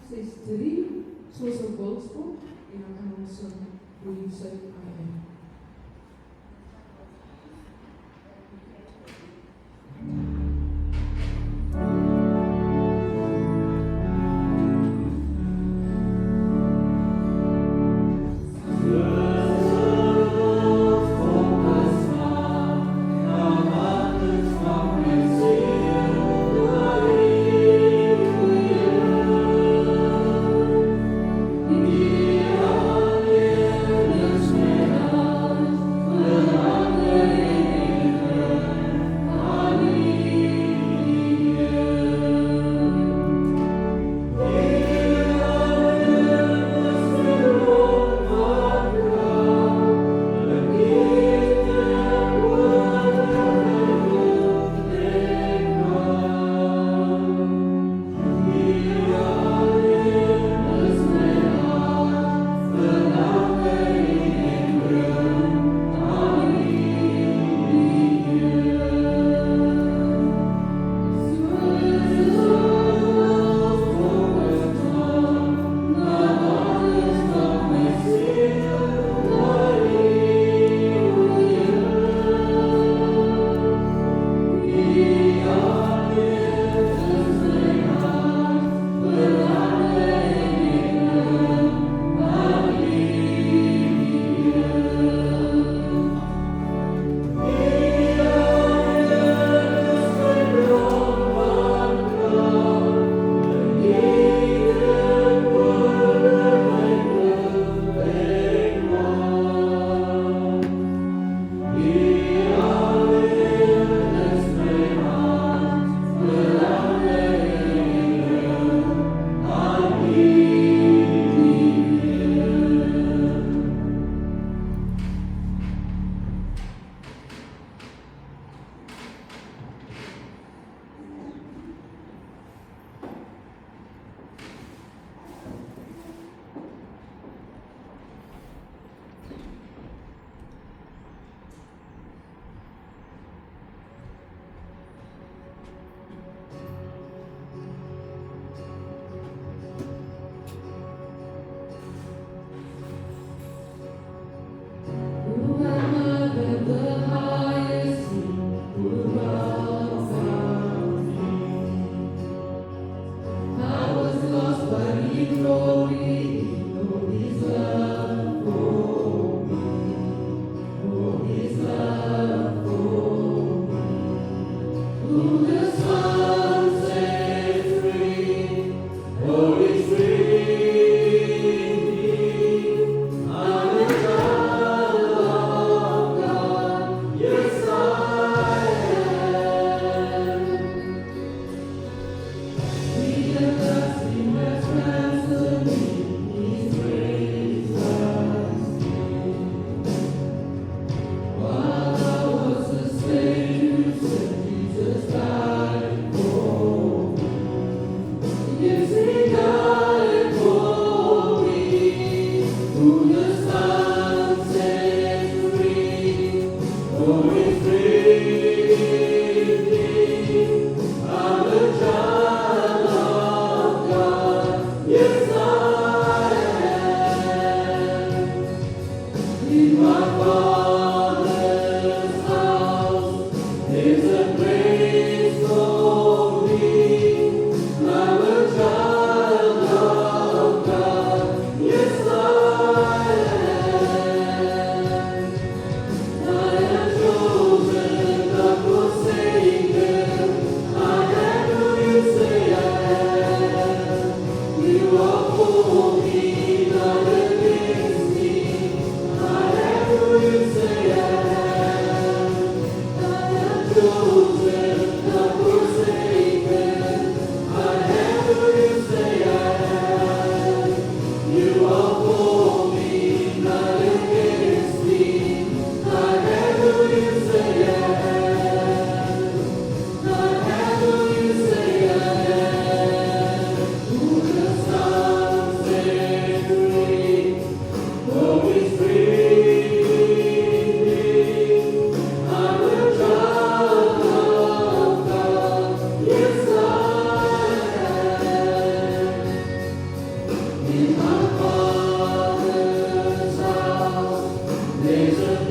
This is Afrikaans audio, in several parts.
Steeds 3, zoals een boodschap. En dan gaan we ons brief zetten aan hem. En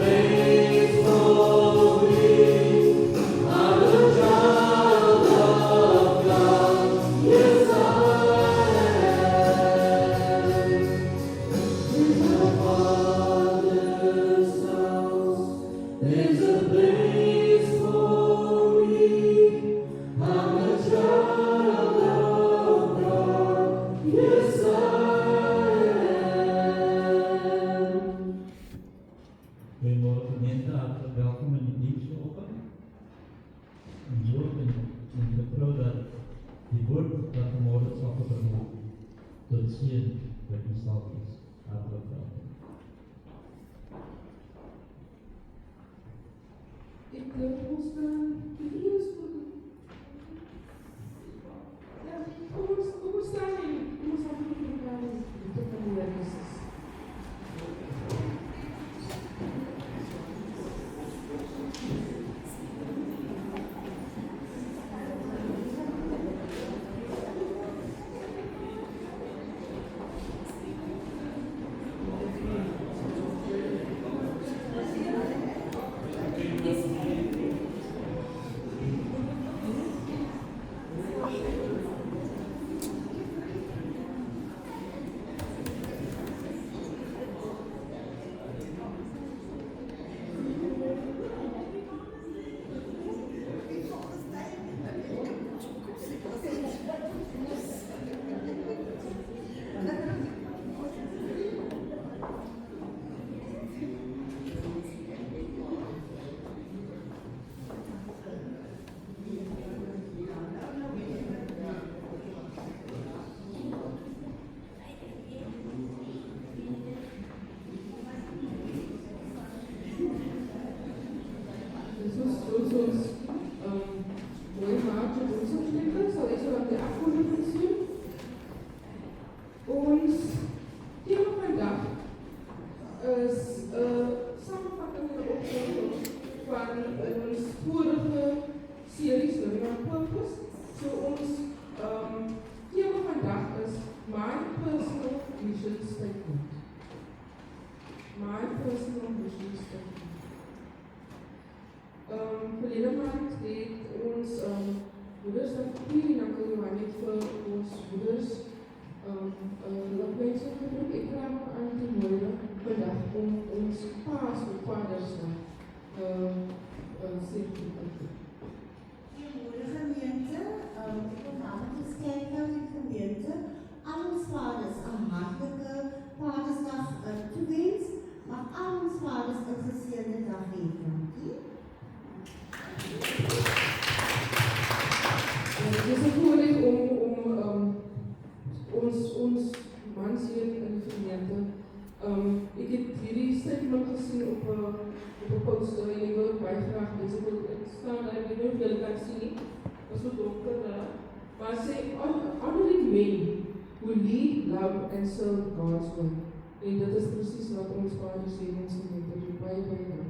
serve God's word. En dit is precies wat ons Vader sê in ons gemeente. Baie dankie.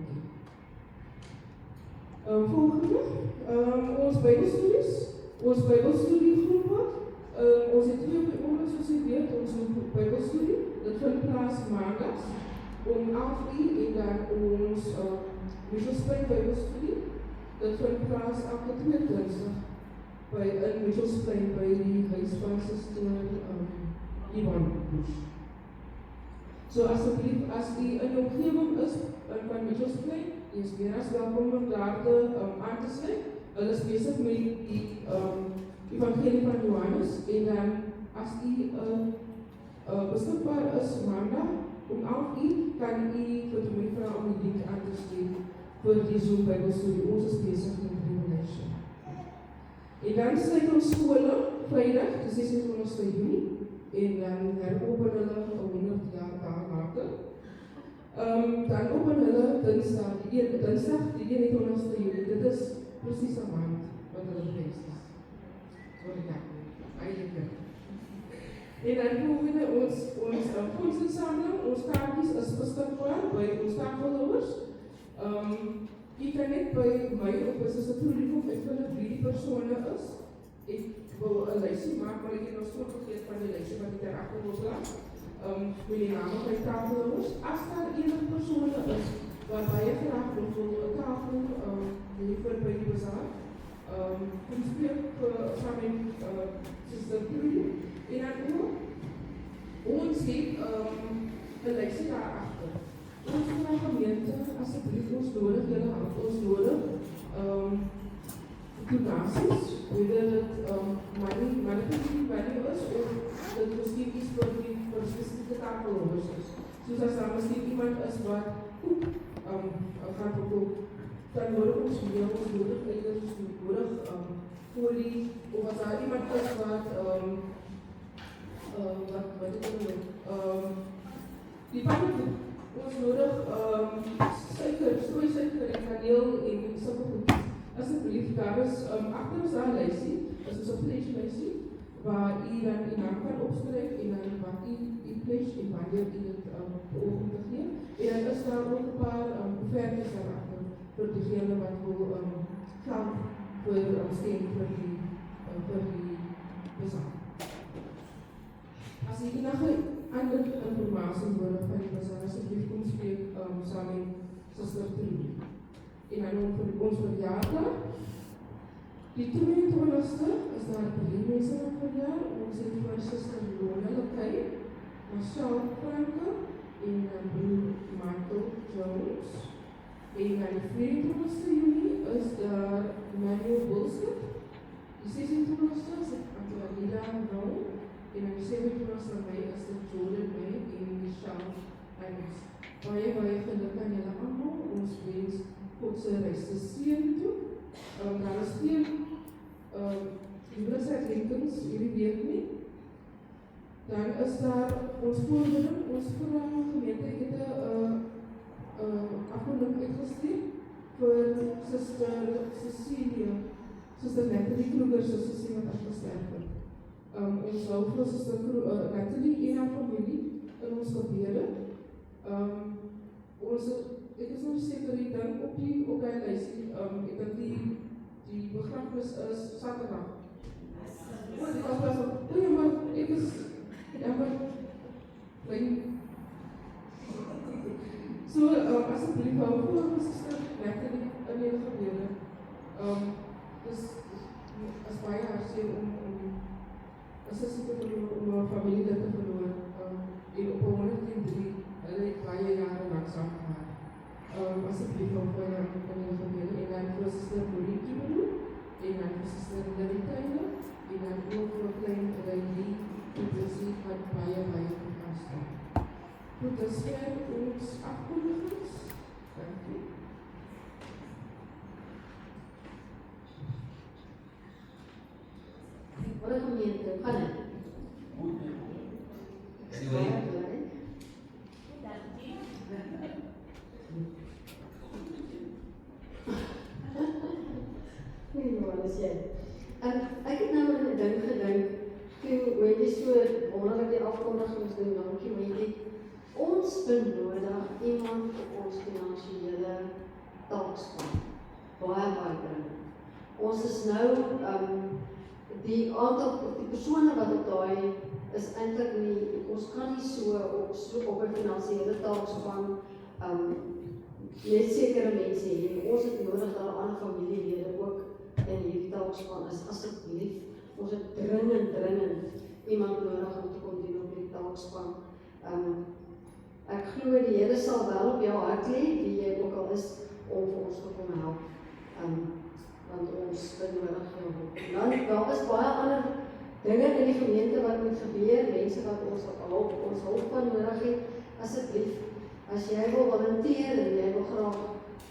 Volgende, ons Bybelstudies. Ons Bybelstudiegroep. Ons het twee oorlogs soos jy weet, ons Bybelstudie. Dit vind plaas maandags om 11 uur en dan ons Mitchell's Plain Bybelstudie. Dit vind plaas elke twee dinsdag in Mitchell's Plain by die huis van Suster Ivan Bush. So asseblief, as die in die omgewing is van Mitchell's Plain, jy is weer as welkom om daar aan te sluit. Hulle is besig met die Evangelie van Johannes en dan as die beskikbaar is maandag om 11 uur, kan u vir my vra om die link aan te stuur vir die Zoom Bybelstudie. Ons is besig met Revelation. En dan sluit ons skole Vrydag, die 26 Junie. En dan heropen hulle 100 jaar daar later. Dan open hulle dinsdag, die 21ste Julie. Dit is precies een maand wat hulle geweest is. Sorry, ja, eigenlijk. En dan volgende ons fondsinsameling, ons kaartjies is beskikbaar by ons tafelhouers. Jy kan net by my op as een toeliefing uitvind wie die persone is. Ek wil een lijstje maak, maar ek het nog so vergeet van die lijstje wat ek daarachter wil plaas. Met die naam van die tafelhouers. As daar enige persone is gaan vir by die bazaar. Kom spreek saam met Sister Puri. En dan ook, ons het 'n lysie daar agter. Ons van die gemeente, asseblief ons nodig, julle help ons nodig. Donasies, whether dit monetary value is of dit miskien iets vir spesifieke tafelhouders is. Soos as daar miskien iemand is wat koek gaan verkoop, dan nodig ons meer, ons nodig eiers, ons nodig folie, of as daar iemand is wat die pannenkoek, ons nodig suiker, strooisuiker en kaneel en sulke goedjies. Asseblief, daar is agter ons daar 'n lysie, is ons 'n pledge lysie, waar u dan u naam kan opskryf en dan wat u pledge en wanneer u dit beoordeeld gee. En dan is daar ook 'n paar offertes daarachter vir diegene wat wil geld vir steen vir die bazaar. As u enige ander informasie nodig van die bazaar, asseblief kom spreek saam met Sister Puri. En dan vir ons verjaardag. Die 22ste is daar 3 mense wat verjaar. Ons het vir Sister Lona Lekay, Marcel Franke en broer Michael Jones. En dan die 24ste Junie is daar Manuel Wilson. Die 26ste is Antonida Rau. En dan die 27ste Mei is dit Jordan May en Michelle Engels. Baie geluk aan julle almal. Ons wens God se regte seën toe. Daar is geen huweliksuitrenkings hierdie week nie. Dan is daar ons voorbereiding, ons gemeente het 'n afkondiging uitgestuur vir Sister Cecilia, Sister Natalie Kruger se sussie wat afgesterf het. Ons hou vir Sister Natalie en haar familie in ons gebede. Ek is nou seker die ding op die lysie, ek dink die begrafnis is Saterdag. Maar ek is so, asseblief hou voor ons Sister Natalie in die gebede. Dis as baie hartseer om as sy verloor, om haar familie dit te verloor. En op 103, hulle het baie jare lang saam gehad. Asseblief hou voor in die gebede. En dan vir Sister Maurikie bedoel, en dan vir Sister Lily Taylor, en dan ook vir klein Riley, die wat baie gegaan staan. Goed, dis vir ons afkondigings. Dankie. Wat 'n gemeente, gaan dit? Ek het nou aan 'n ding gedink, toe jy so wonderlik die afkondigings doen, dankie Wendy. Ons benodig iemand op ons finansiële taakspan. Baie dringend. Ons is nou die aantal die persone wat op daai is eintlik nie, ons kan nie so op 'n finansiële taakspan net sekere mense hê. Ons het nodig dat 'n ander familielede ook in hierdie taakspan is. Asseblief, ons het dringend iemand nodig om te kom doen op die taakspan. Ek glo die Here sal wel op jou hart lê, wie jy ook al is, om vir ons te kom help. Want ons benodig jou hulp. Dan daar is baie ander dinge in die gemeente wat moet gebeur, mense wat ons hulp van nodig het. Asseblief, as jy wil volunteer en jy wil graag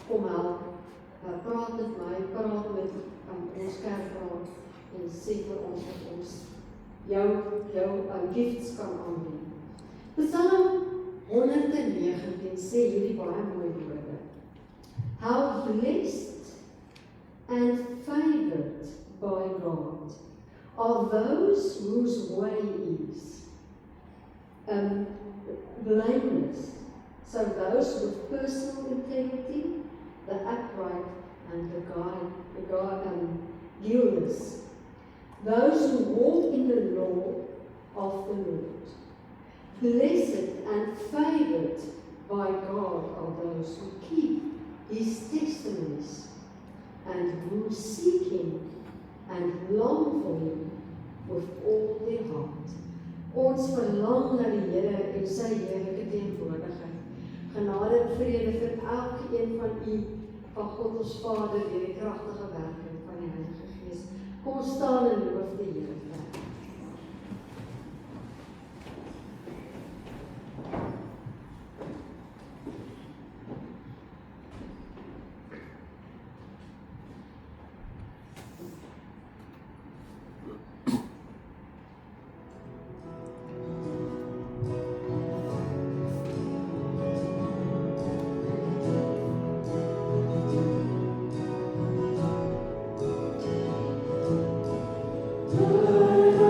kom help, praat met my, praat met ons kerkraad en sê vir ons dat ons jou gifts kan aanbied. Psalm 119 sê hierdie baie mooi woorde. How blessed and favored by God are those whose way is blameless. So those with personal integrity, the upright and the guiltless. Those who walk in the law of the Lord. Blessed and favored by God are those who keep His these testimonies, and who seek Him and long for Him with all their heart. Ons verlang na die Here en sy heerlike teenwoordigheid. Genade en vrede vir elkeen van u, van God ons Vader, deur die kragtige werking van die Heilige Gees. Kom ons staan en loof die Here verder. Lord,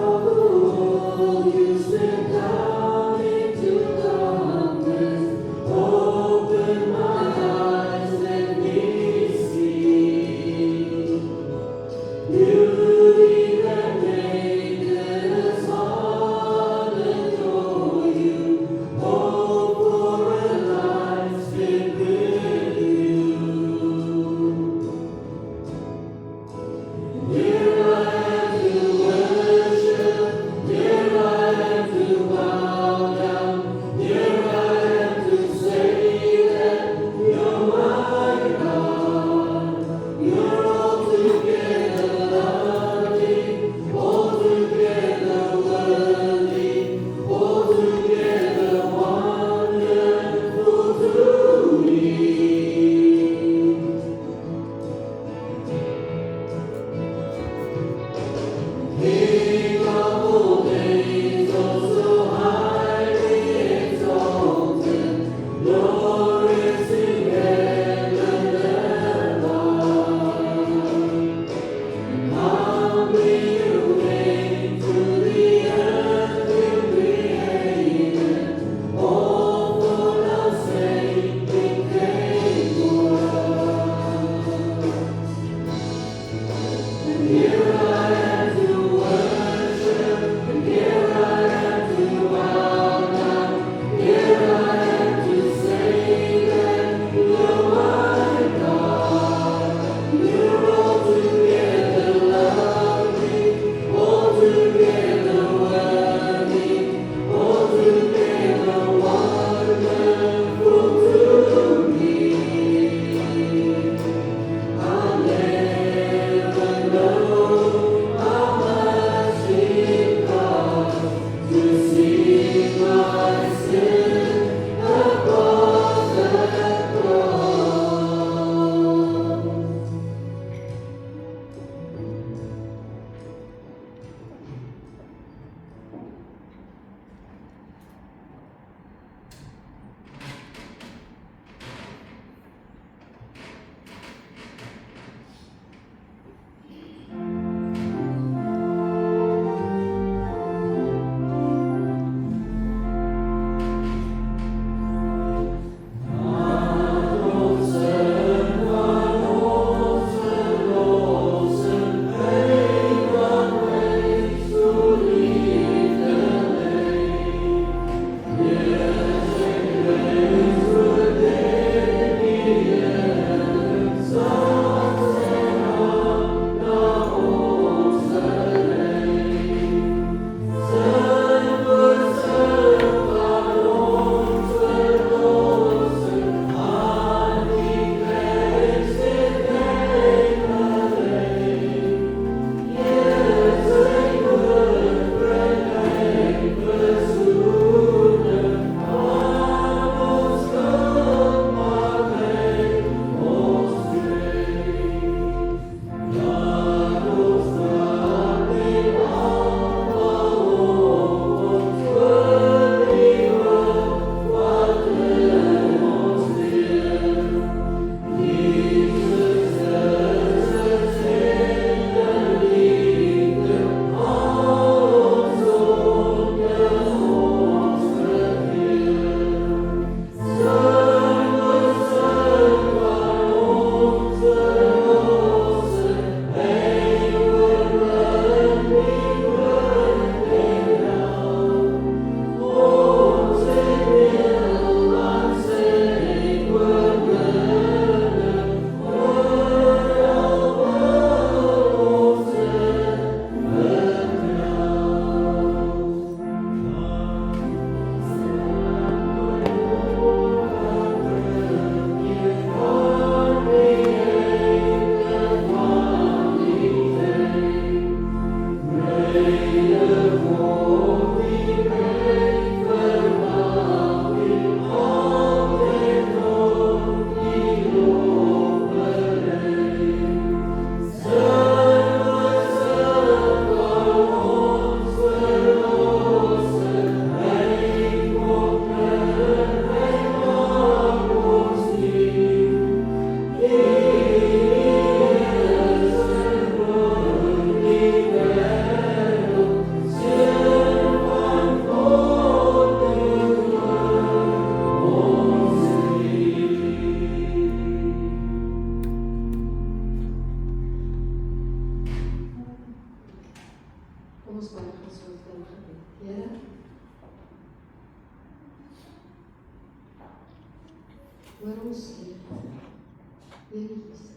Here Jesus.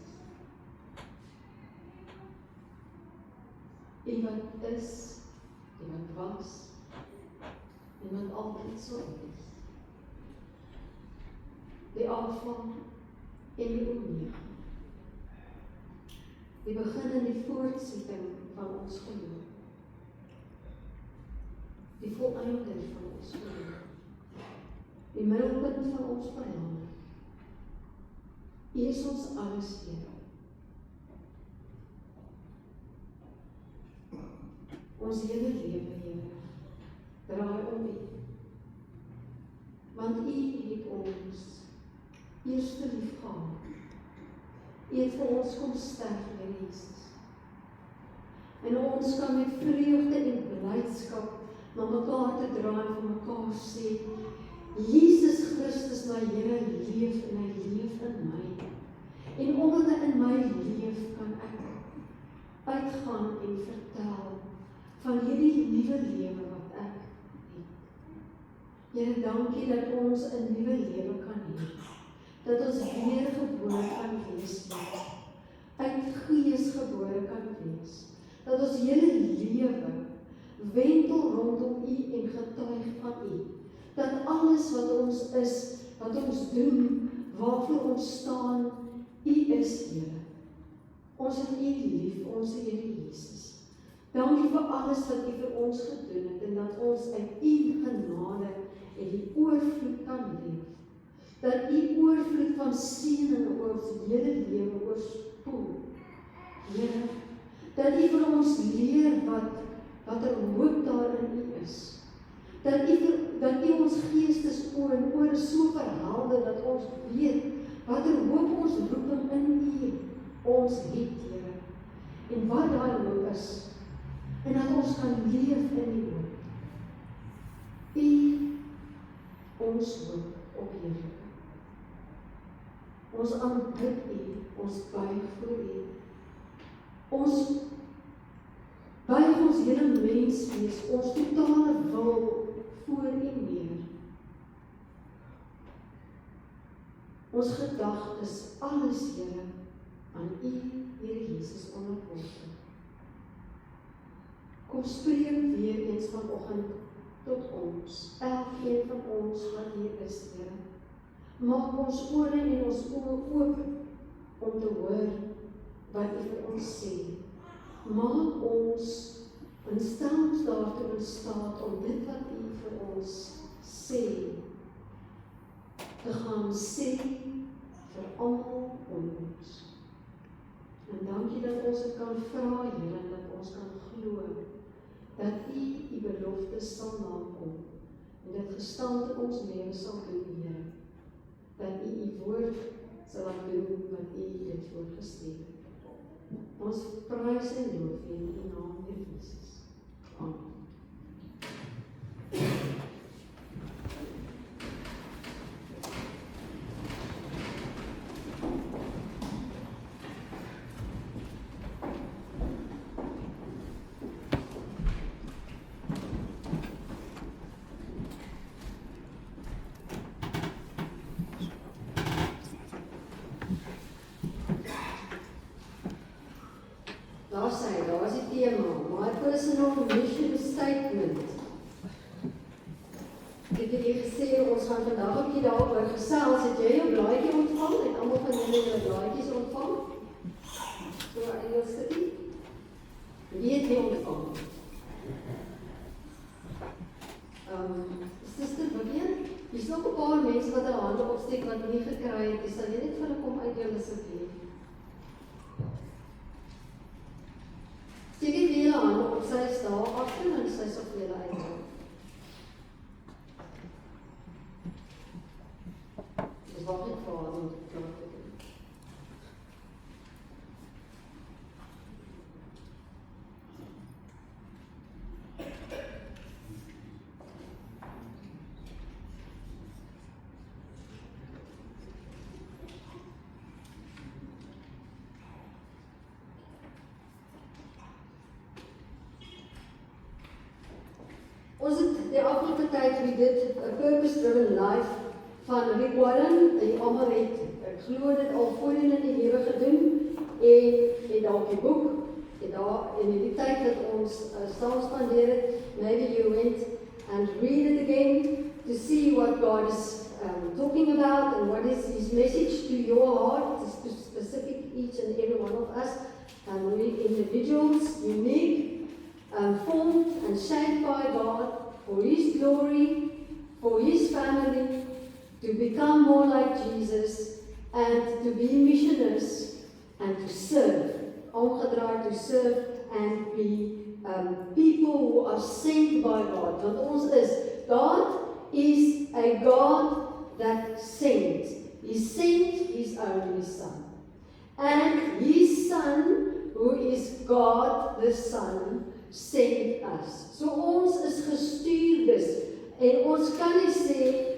U wat is, U wat was, U wat altyd sal wees. Die Alfa en die Omega. Die begin en die voortsetting van ons geloof. Die volleinding van ons geloof. Die middelpunt van ons verhaal. U is ons alles, Here. Ons hele lewe, Here, draai om U. Want U het ons eerste lief gehad. U het vir ons kom sterf, Here Jesus. En ons kan met vreugde en blydskap na mekaar te draai en vir mekaar sê, Jesus Christus, my Here, leef en hy leef in my. En omdat hy in my leef, kan ek uitgaan en vertel van hierdie nuwe lewe wat ek het. Here, dankie dat ons 'n nuwe lewe kan hê. Dat ons weergebore kan wees, uit Gees gebore kan wees, dat ons hele lewe wentel rondom U en getuig van U, dat alles wat ons is, wat ons doen, waarvoor ons staan, U is Here. Ons het U lief, ons Here Jesus. Dankie vir alles wat U vir ons gedoen het, en dat ons uit U genade en die oorvloed kan leef. Dat U oorvloed van seëning oor ons hele lewe oorspoel. Here, dat U vir ons leer wat hoop daar in U is. Dat U ons geestesoor en ore so verhelder, dat ons weet wat hoop ons roeping in U ons het, Here. En wat daai hoop is, en dat ons kan leef in die hoop. U, ons hoop op Heerlikheid. Ons aanbid U, ons buig voor U. Ons buig ons hele menswees, ons totale wil voor U neer. Ons gedagtes, alles, Here, aan U, Here Jesus, onderworpe. Kom spreek weer eens vanoggend tot ons, elkeen van ons wat hier is, Here. Maak ons ore en ons oë oop om te hoor wat U vir ons sê. Maak ons en stel ons daartoe in staat om dit wat U vir ons sê, te gaan sê vir almal om ons. En dankie dat ons dit kan vra, Here, en dat ons kan glo dat U U beloftes sal nakom en dit gestand in ons lewe sal doen, Here. Dat U U woord sal laat doen wat U dit voorgestel het. Ons prys en loof in U naam, Here Jesus. Amen. Daar is die tema, my personal mission statement. Ek het hier gesê, ons gaan vandag 'n bietjie daaroor gesels. Het jy jou blaadjie ontvang? Het almal van julle julle blaadjies ontvang? So, Engels studie? Wie het die ontvang? Suster Vivian, hier is nog 'n paar mense wat hulle hande opsteek wat nie gekry het. Sal jy net vir hulle kom uitdeel asseblief? Steek die hele hande op, sy is daar agter en sy sal vir julle uitdeel. Dis wat ek vir haar moet klaar te doen. Ons het die afgelope tyd wie dit 'n purpose-driven life van Rick Warren, en almal het glo dit al voorheen in die in die tyd dat ons saam spandeer het, maybe you went and read it again to see what God is talking about and what is His message to your heart. It's specific, each and every one of us. We individuals, unique, formed and shaped by God for His glory, for His family, to become more like Jesus and to be missionaries and to serve. Omgedraai, to serve and be people who are sent by God. Want ons is, God is a God that sent. He sent His only Son. And His Son, who is God the Son, sent us. So ons is gestuurdes en ons kan nie sê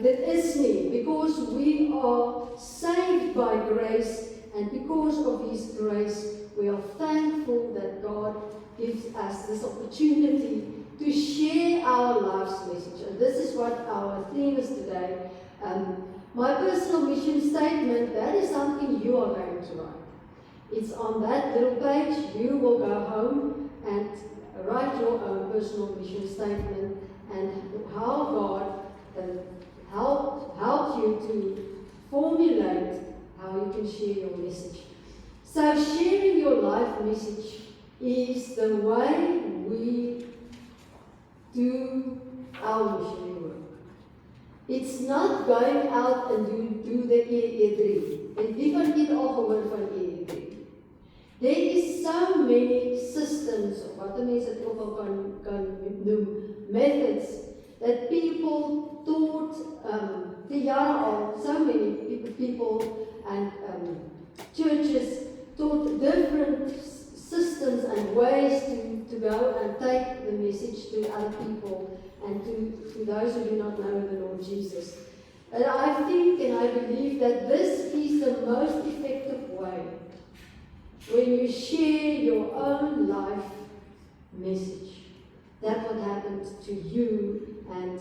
dit is nie, because we are saved by grace, and because of His grace we are thankful that God gives us this opportunity to share our life's message. And this is what our theme is today. My personal mission statement, that is something you are going to write. It's on that little page. You will go home and write your own personal mission statement and how God helped you to formulate how you can share your message. So sharing your life message is the way we do our missionary work. It's not going out and do the EE3. En wie van julle al gehoor van EE3? There is so many systems, of wat mense dit ook al kan noem, methods, that people taught, die jare al, so many people and churches taught different systems and ways to go and take the message to other people and to those who do not know the Lord Jesus. And I think and I believe that this is the most effective way when you share your own life message. That's what happens to you and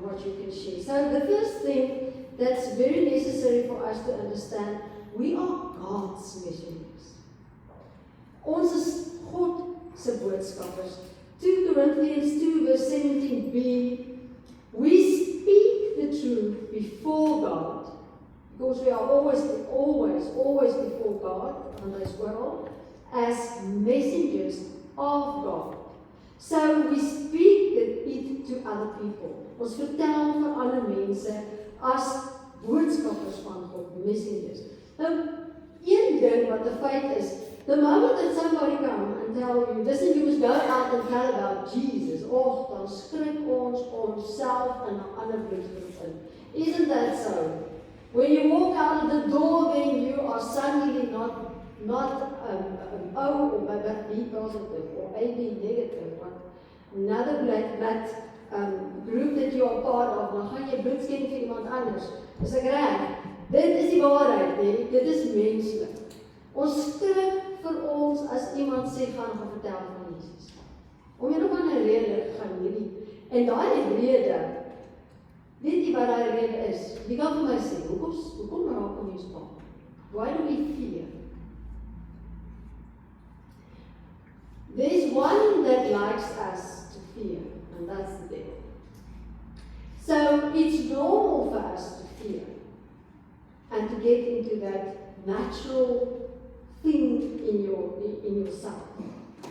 what you can share. So the first thing that's very necessary for us to understand, we are God's missionaries. Ons is God se boodskappers. 2 Corinthians 2 verse 17b, we speak the truth before God, because we are always before God, on this world, as messengers of God. So we speak it to other people. Ons vertel van ander mense as boodskappers van God, messengers. Nou, een ding wat 'n feit is, the moment that somebody come and tell you, listen, you must go out and tell about Jesus, dan skrik ons onsself in 'n ander bloedgroep in. Isn't that so? When you walk out of the door, then you are suddenly not O or but B positive or AB negative, or another blood group that you are part of, dan gaan jy bloed skenk vir iemand anders. Is ek reg? Dit is die waarheid, nee, dit is menslik. Ons skrik vir ons as iemand sê gaan vertel van Jesus. Om een of ander rede gaan hierdie. En daai rede, weet jy wat daai rede is? Jy kan vir my sê, hoekom raak ons bang? Why do we fear? There's one that likes us to fear, and that's the devil. So it's normal for us to fear and to get into that natural thing in yourself,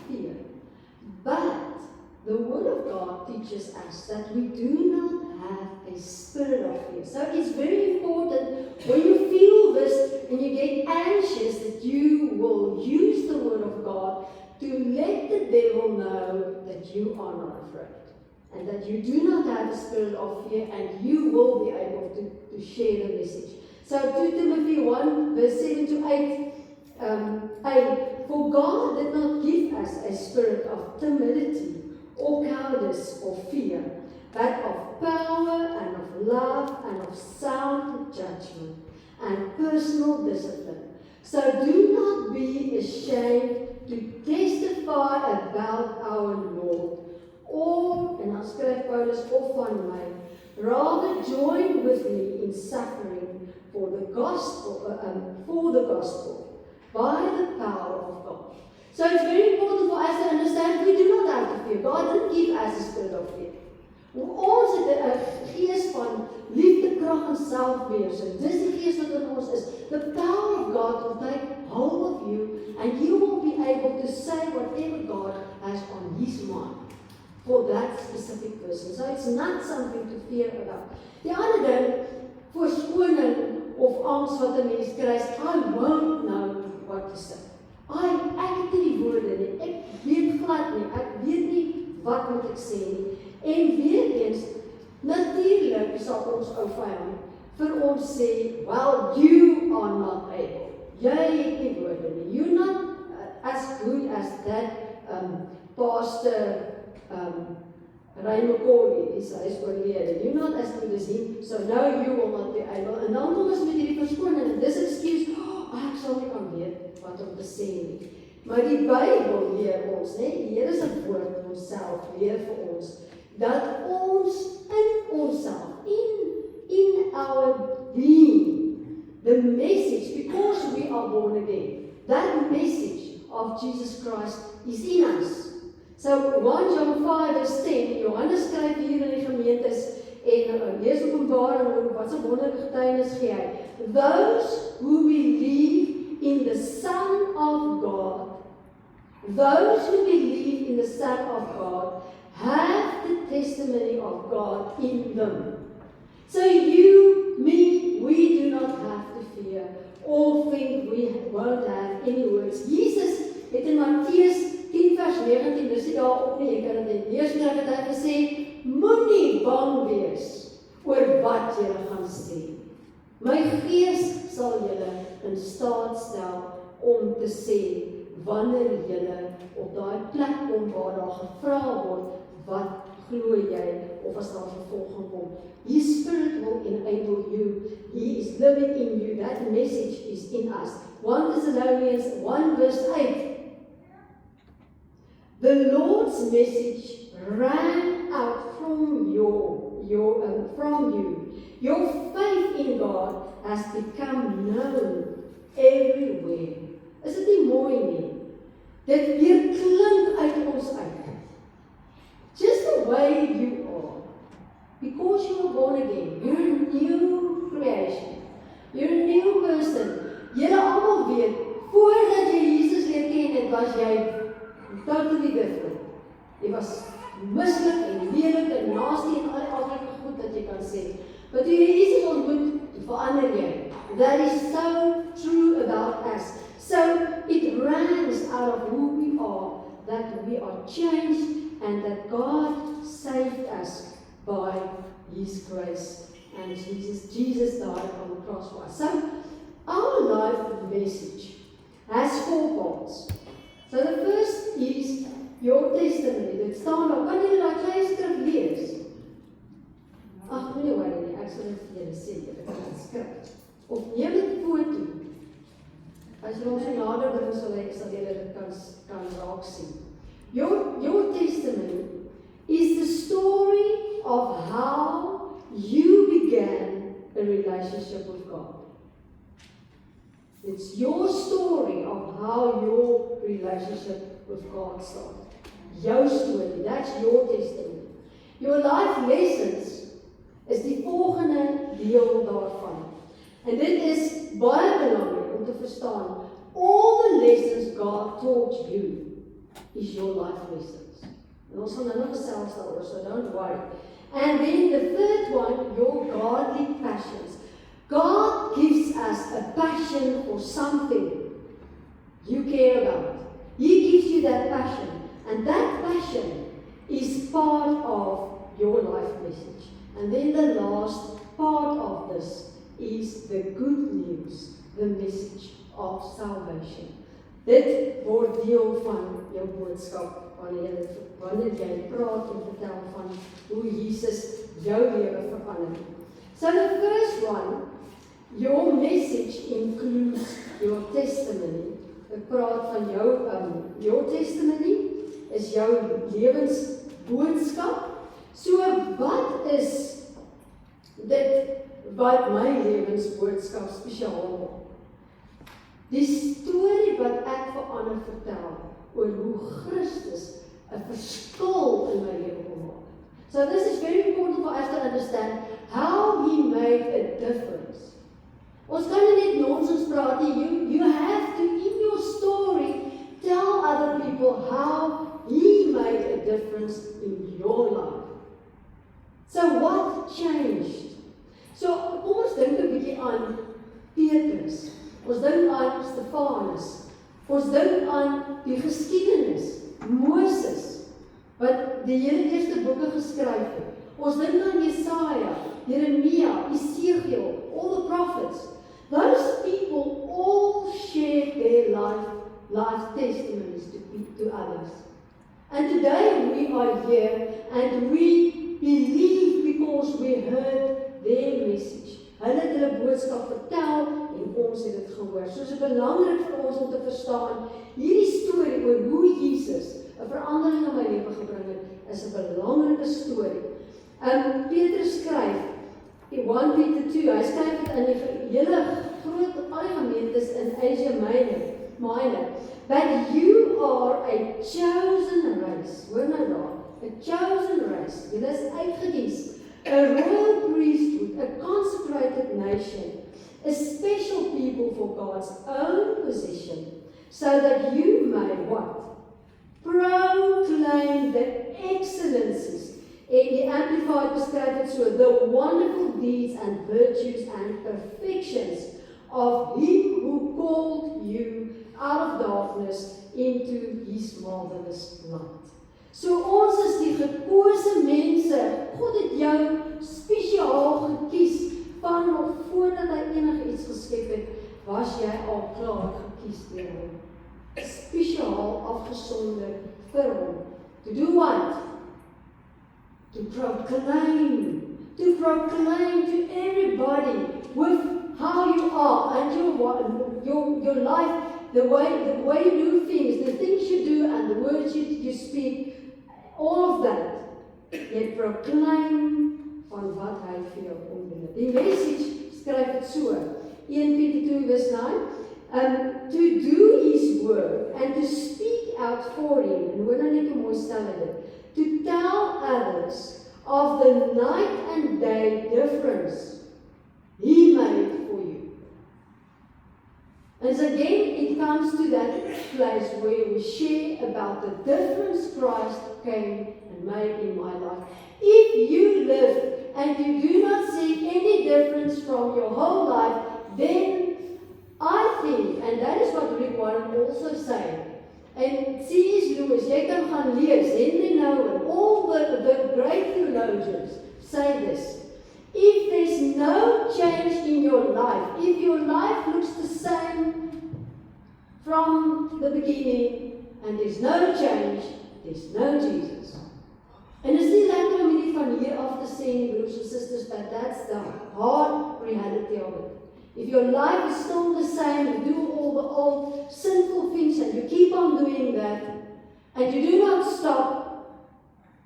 fear. But the Word of God teaches us that we do not have a spirit of fear. So it's very important when you feel this and you get anxious that you will use the Word of God to let the devil know that you are not afraid and that you do not have a spirit of fear, and you will be able to share the message. So 2 Timothy 1 verse 7 to 8, for God did not give us a spirit of timidity or cowardice or fear, but of power and of love and of sound judgment and personal discipline. So do not be ashamed to testify about our Lord, or, en dan skryf Paulus, of van my, rather join with me in suffering for the gospel, by the power of God. So it's very important for us to understand we do not have to fear. God didn't give us a spirit of fear. Ons het 'n gees van liefde, krag en selfbeheersing. Dis die gees wat in ons is. The power of God will take hold of you and you will be able to say whatever God has on His mind for that specific person. So it's not something to fear about. Die ander ding, voorskoning of angs wat 'n mens kry, is I won't know what to say. Ek het nie die woorde nie. Ek weet glad nie. Ek weet nie wat moet ek sê nie. En weer eens, natuurlik sal ons ou vyand vir ons sê, well, you are not able. Jy het nie woorde nie. You're not as good as that pastor Ray McCauley, hy is oorlede. You're not as good as him, so no, you will not be able. En dan kom ons met hierdie verskoning, en dis 'n excuse, ek sal nie kan weet wat om te sê nie. Maar die Bybel leer ons, die Here se woord onsself leer vir ons, dat ons in onsself, in our being, the message, because we are born again, that message of Jesus Christ is in us. So 1 John 5 verse 10, Johannes skryf hier in die gemeentes, en lees Openbaring oor wat 'n wonderlike getuienis gee hy. Those who believe in the Son of God, those who believe in the Son of God, have the testimony of God in them. So you, me, we do not have to fear or think we won't have any words. Jesus het in Mattheus 10 vers 19, dis nie daar op nie, jy kan dit lees, het hy gesê, moenie bang wees oor wat julle gaan sê. My gees sal julle in staat stel om te sê, wanneer julle op daai plek kom waar daar gevra word, wat glo jy, of as daar vervolging kom. His Spirit will enable you. He is living in you. That message is in us. 1 Thessalonians 1 verse 8. The Lord's message ran out from from you. Your faith in God has become known everywhere. Is dit nie mooi nie? Dit weer klink uit ons uit. Just the way you are. Because you are born again. You're a new creation. You're a new person. Julle almal weet, voordat jy Jesus leer ken het, was jy totally different. Jy was mislik en lelik en nasty en al die aflike goed dat jy kan sê. Maar toe jy Jesus ontmoet, verander jy. That is so true about us. So it rings out of who we are, that we are changed and that God saved us by His grace. And Jesus died on the cross for us. So our life message has 4 parts. So the first is your testimony. Dit staan daar, kan jy daai klein skrif lees? Ag, moenie worry nie, ek sal dit vir julle sê, julle kan dit skryf. Of neem 'n foto. As jy hom so nader bring, sal julle dit kan raak sien. Your testimony is the story of how you began a relationship with God. It's your story of how your relationship with God started. Jou story, that's your testimony. Your life lessons is die volgende deel daarvan. En dit is baie belangrik om te verstaan. All the lessons God taught you is your life lessons. En ons gaan nou gesels daaroor, so don't worry. And then the third one, your godly passions. God gives us a passion for something you care about. He gives you that passion. And that passion is part of your life message. And then the last part of this is the good news, the message of salvation. Dit word deel van jou boodskap wanneer jy praat en vertel van hoe Jesus jou lewe verander. So the first one, your message includes your testimony. Ek praat van your testimony is jou lewensboodskap. So wat is dit wat my lewensboodskap spesiaal maak? Die storie wat ek vir ander vertel, oor hoe Christus 'n verskil in my lewe kom maak. So this is very important for us to understand how He made a difference. Ons kan nie net nonsens praat nie. You have to, in your story, tell other people how He made a difference in your life. So what changed? So kom ons dink 'n bietjie aan Petrus. Ons dink aan Stefanus. Ons dink aan die geskiedenis, Moses, wat die hele eerste boeke geskryf het. Ons dink aan Jesaja, Jeremia, Esegiel, all the prophets. Those people all shared their life testimonies to others. And today we are here and we believe because we heard their message. Hulle het hulle boodskap vertel en ons het dit gehoor. So is dit belangrik vir ons om te verstaan, hierdie storie oor hoe Jesus 'n verandering in my lewe gebring het, is 'n belangrike storie. Petrus skryf in 1 Peter 2, hy skryf dit in die hele groot al die gemeentes in Asia Minor, that you are a chosen race. Hoor nou daar, a chosen race. Julle is uitgekies. A royal priesthood, a consecrated nation, a special people for God's own possession, so that you may what? Proclaim the excellencies. En die Amplified beskryf dit so, the wonderful deeds and virtues and perfections of Him who called you out of darkness into His marvelous light. So ons is die gekose mense. God het jou spesiaal gekies van nog voordat hy enigiets geskep het, was jy al klaar gekies deur hom. Spesiaal afgesonder vir hom. To do what? To proclaim to everybody with how you are and your life, the way you do things, the things you do and the words you speak, all of that. Jy proclaim van wat hy vir jou kom doen. Die message skryf dit so, 1 Peter 2 vers 9, to do His work and to speak out for Him, en hoor nou net hoe mooi stel hy dit, to tell others of the night and day difference He made for you. And so again, it comes to that place where we share about the difference Christ came and made in my life. If you live and you do not see any difference from your whole life, then I think, and that is what Rick Warren also said, and C.S. Lewis, jy kan gaan lees, Henry Nouwen, all the great theologians say this. If there's no change in your life, if your life looks the same from the beginning and there's no change, there's no Jesus. En is nie lekker om hierdie van hier af te sê nie, broers en sisters, but that's the hard reality of it. If your life is still the same, you do all the old sinful things and you keep on doing that, and you do not stop,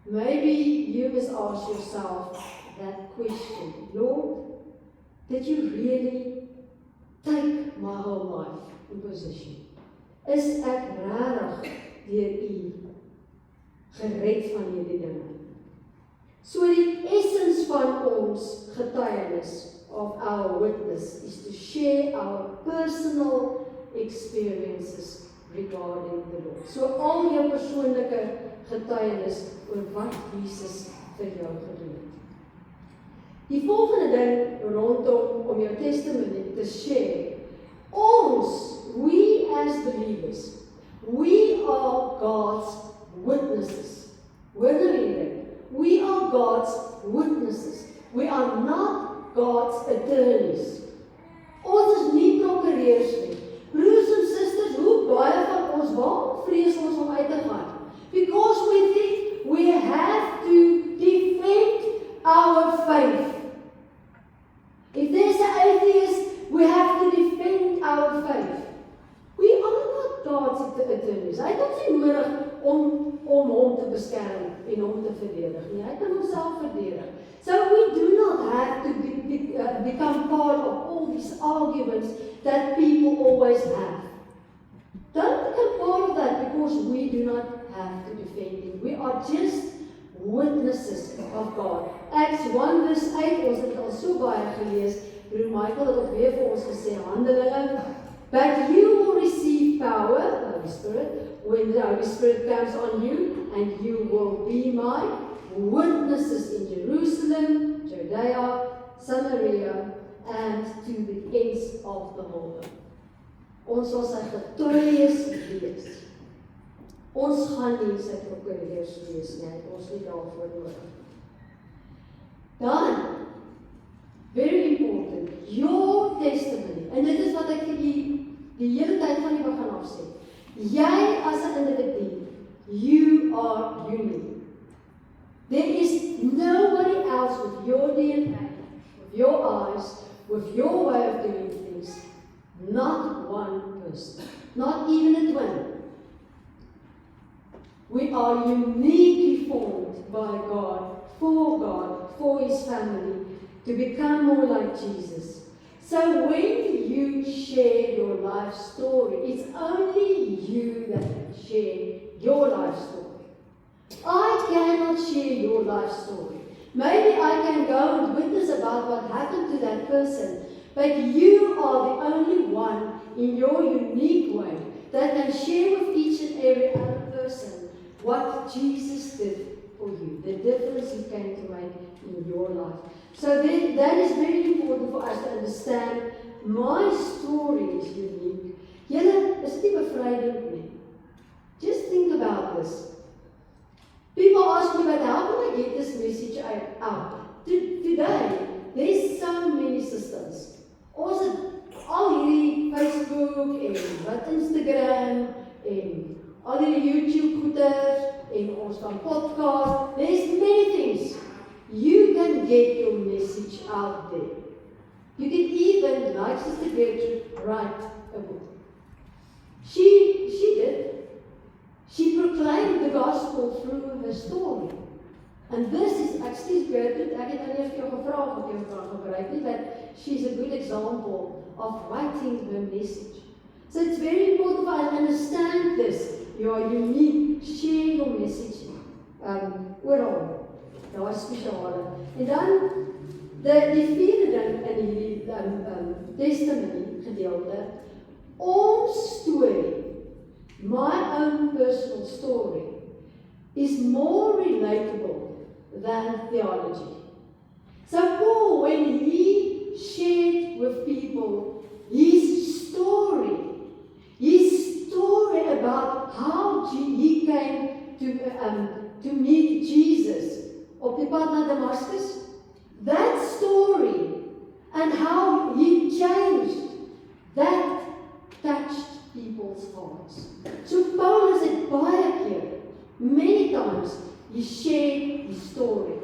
maybe you must ask yourself that question. Lord, did you really take my whole life in possession? Is ek regtig deur U gered van hierdie dinge? So die essence van ons getuienis of our witness is to share our personal experiences regarding the Lord. So al jou persoonlike getuienis oor wat Jesus vir jou gedoen het. Die volgende ding rondom om jou testimony te share. We as believers, we are God's witnesses. Hoor nou hierdie. We are God's witnesses. We are not God's attorneys. Ons is nie prokureurs nie. Broers en susters, hoe baie van ons vrees ons om uit te gaan? Because we think we have to defend our faith. If there's an atheist, we have to defend our faith. We are not God's attorneys. Hy het ons nie nodig om hom te beskerm en hom te verdedig nie. Hy kan homself verdedig. So we do not have to become part of all these arguments that people always have. Don't become part of that because we not have to defend him. We are just witnesses of God. Acts 1 verse 8, ons het al so baie gelees, broer Michael het ook weer vir ons gesê, Handelinge, but you will receive power, the Holy Spirit, when the Holy Spirit comes on you, and you will be my witnesses in Jerusalem, Judea, Samaria, and to the ends of the whole earth. Ons sal sy getuies wees. Ons gaan nie sy prokureurs wees nie, ons nie daarvoor nodig. Dan, very important, your testimony, en dit is wat ek vir die hele tyd van die begin af sê. Jy as 'n individu, you are unique. There is nobody else with your DNA, with your eyes, with your way of doing things, not one person, not even a twin. We are uniquely formed by God, for His family, to become more like Jesus. So when you share your life story, it's only you that can share your life story. I cannot share your life story. Maybe I can go and witness about what happened to that person, but you are the only one in your unique way that can share with each and every other person what Jesus did for you, the difference He came to make in your life. So that is very important for us to understand. My story is unique. Julle, is dit nie bevrydend nie? Just think about this. People ask me, but how can I get this message out? Today, there's so many systems. Ons het al hierdie Facebook en wat Instagram en al die YouTube goeders en ons kan podcast. There's many things. You can get your message out there. You can even, like Sister Gertrude, write a book. She did. She proclaimed the gospel through her story. And this is, excuse Gertrude, ek het eers vir jou gevra of jy kan gebruik nie, but she's a good example of writing her message. So it's very important for us to understand this. You are unique. Share your message. Oral. Daar is spesiale. En dan, die vierde ding in die testimony gedeelte, ons story, my own personal story, is more relatable than theology. So Paul, when he shared with people his story about how he came to meet Jesus op die pad na Damascus, that story and how he changed, that touched people's hearts. So Paulus het baie keer, many times, he shared his story.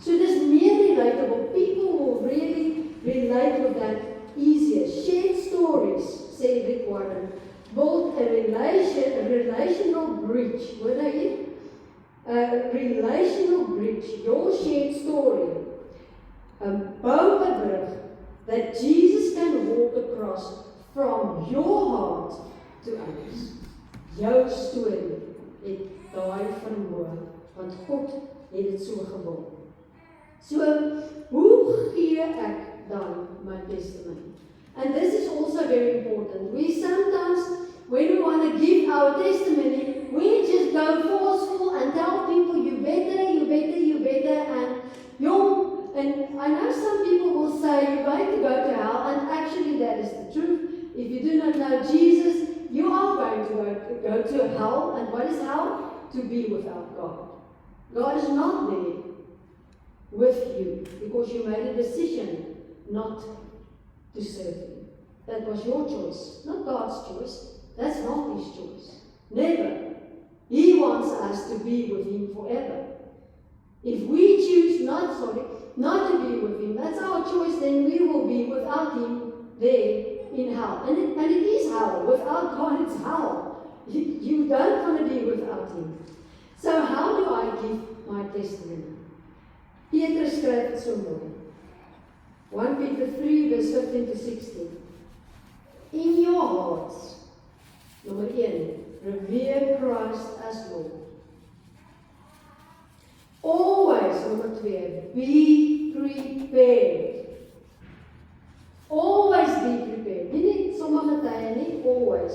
So this more relatable. People will really relate with that easier. Shared stories, say Rick Warren, build a relational bridge. What are you? A relational bridge, your shared story. Bou 'n brug that Jesus can walk across from your heart to others. Jou storie het daai vermoë, want God het dit so gewil. So, hoe gee ek dan my testimony? And this is also very important. We sometimes, when we want to give our testimony, we just go forceful and tell people, you better, and I know some people will say, you're going to go to hell, and actually that is the truth. If you do not know Jesus, you are going to go to hell, and what is hell? To be without God. God is not there with you, because you made a decision not to serve Him. That was your choice, not God's choice. That's not His choice. Never. He wants us to be with Him forever. If we choose not to be with Him, that's our choice, then we will be without Him there in hell. And it is hell. Without God, it's hell. You don't want to be without Him. So how do I give my testimony? Peter skryf dit so mooi. 1 Peter 3 verse 15 to 16. In your hearts, number 1, revere Christ as Lord. Always, number 2, be prepared. Always be prepared. Nie net sommige tye nie, always.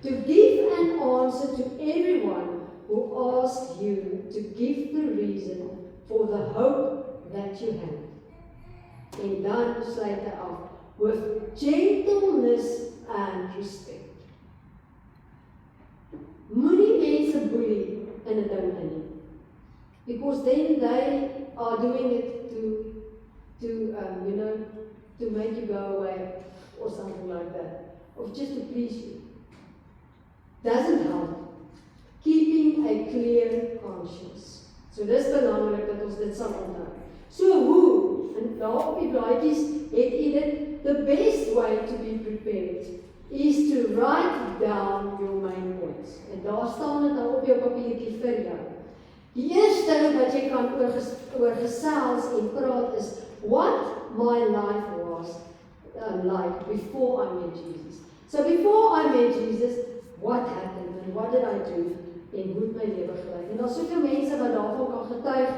To give an answer to everyone who asks you to give the reason for the hope that you have. En dan sluit hy af, with gentleness and respect. Moenie mense boelie in 'n ding in nie. Because then they are doing it to make you go away or something like that, or just to please you. Doesn't help. Keeping a clear conscience. So dis belangrik dat ons dit sal onthou. So hoe? En daar op die blaadjies het jy dit. The best way to be prepared is to write down your main points. En daar staan dit nou op jou papiertjie vir jou. Die eerste wat jy kan oor gesels en praat is what my life was like before I met Jesus. So before I met Jesus, what happened and what did I do en hoe het my lewe gelyk? En daar is soveel mense wat daarvan kan getuig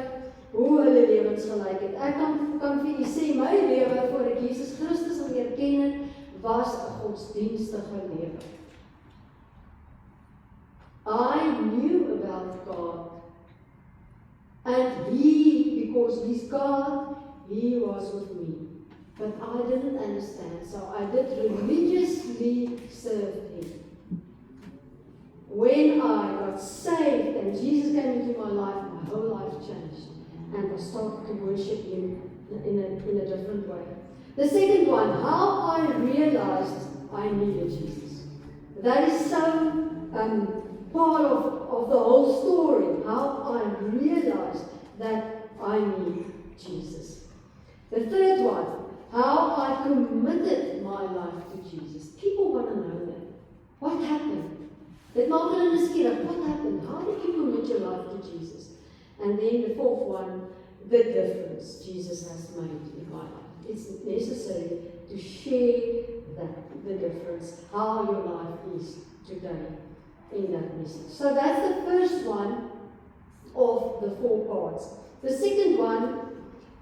hoe hulle lewens gelyk het. Ek kan vir julle sê my lewe voor ek Jesus Christus leer ken het, was 'n godsdienstige lewe. I knew about God. And He, because He's God, He was with me. But I didn't understand, so I did religiously serve Him. When I got saved and Jesus came into my life, my whole life changed. And I started to worship Him in a different way. The second one, how I realized I needed Jesus. That is so part of the whole story, how I realized that I need Jesus. The third one, how I committed my life to Jesus. People want to know that. What happened? Dit maak hulle nuuskierig. What happened? How did you commit your life to Jesus? And then the fourth one, the difference Jesus has made in my life. It's necessary to share the difference, how your life is today in that message. So that's the first one of the 4 parts. The second one,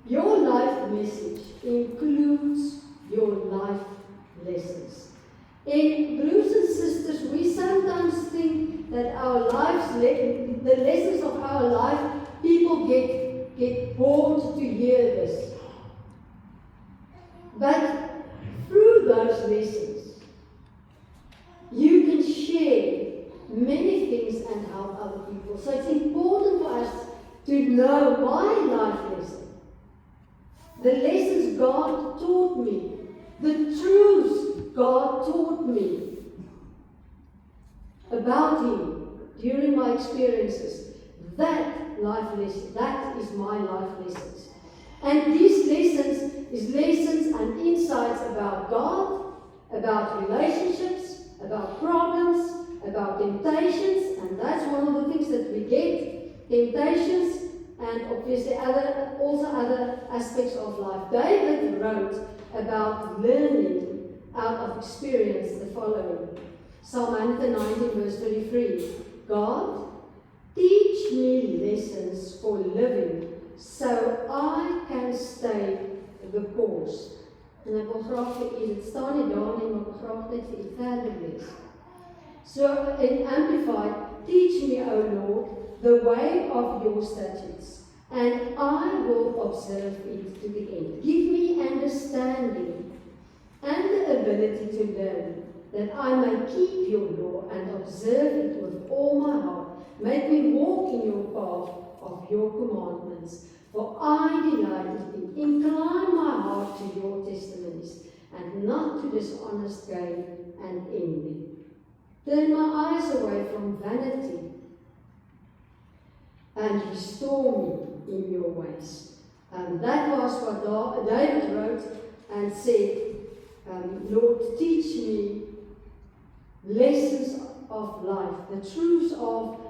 your life message includes your life lessons. And brothers and sisters, we sometimes think that our lives, the lessons of our life, people get bored to hear this. But through those lessons, you can share many things and help other people. So it's important for us to know my life lesson. The lessons God taught me. The truths God taught me about Him during my experiences. That life lesson, that is my life lessons. And these lessons is lessons and insights about God, about relationships, about problems, about temptations, and that's one of the things that we get, temptations, and obviously also other aspects of life. David wrote about learning out of experience the following. Psalm 119 verse 33. God, teach me lessons for living so I can stay the course. En ek wil graag vir u, dit staan nie daar nie, maar ek wil graag net vir u verder lees. So in Amplified, teach me, O Lord, the way of your statutes, and I will observe it to the end. Give me understanding and the ability to learn, that I may keep your law and observe it with all my heart. Make me walk in your path of your commandments, for I delight in thee. Incline my heart to your testimonies, and not to dishonest gain and envy. Turn my eyes away from vanity, and restore me in your ways. That was what David wrote and said, Lord, teach me lessons of life, the truths of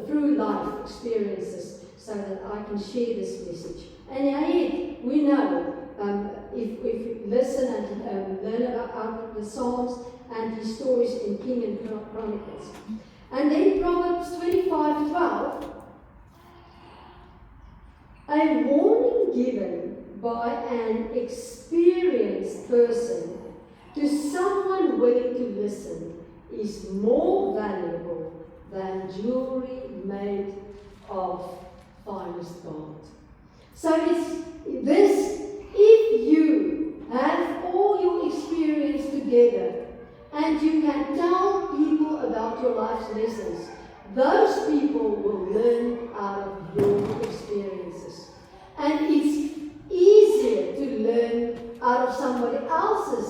through life experiences, so that I can share this message. And yet, we know, if we listen and learn about the Psalms and his stories in King and Chronicles. And then Proverbs 25:12, a warning given by an experienced person to someone willing to listen is more valuable than jewelry made of finest gold. So it's this, if you have all your experience together and you can tell people about your life's lessons, those people will learn out of your experiences. And it's easier to learn out of somebody else's.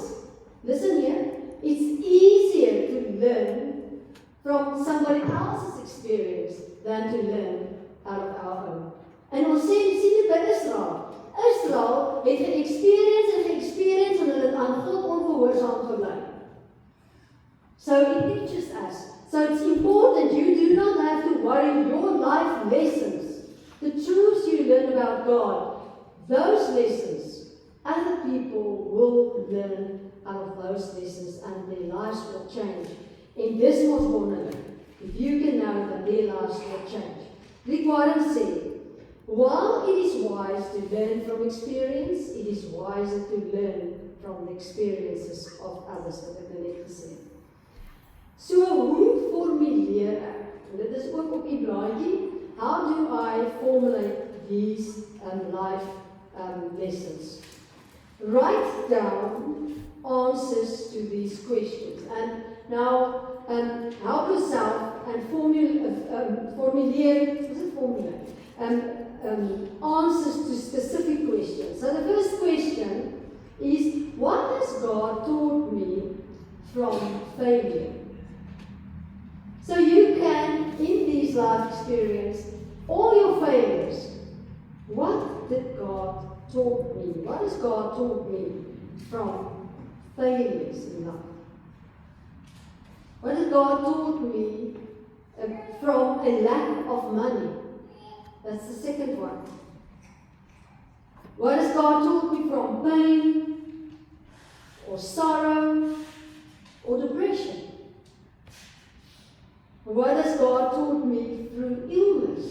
Listen here, it's easier to learn from somebody else's experience than to learn out of our own. En ons sien dit by Israel. Israel het geëxperience en hulle het aan God ongehoorsaam gebly. So it teaches us. So it's important you do not have to worry your life lessons, the truths you learn about God, those lessons, other people will learn out of those lessons and their lives will change. En dis mos wonderlik, if you can know that their lives will change. Rick Warren said, while it is wise to learn from experience, it is wiser to learn from the experiences of others, wat ek nou net gesê het. So, hoe formuleer ek? En dit is ook op die blaadjie. How do I formulate these life lessons? Write down answers to these questions. And now, help yourself and formulate, answers to specific questions. So the first question is, what has God taught me from failure? So you can, in these life experience, all your failures, what did God taught me? What has God taught me from failures in life? What has God taught me from a lack of money? That's the second one. What has God taught me from pain, or sorrow, or depression? What has God taught me through illness?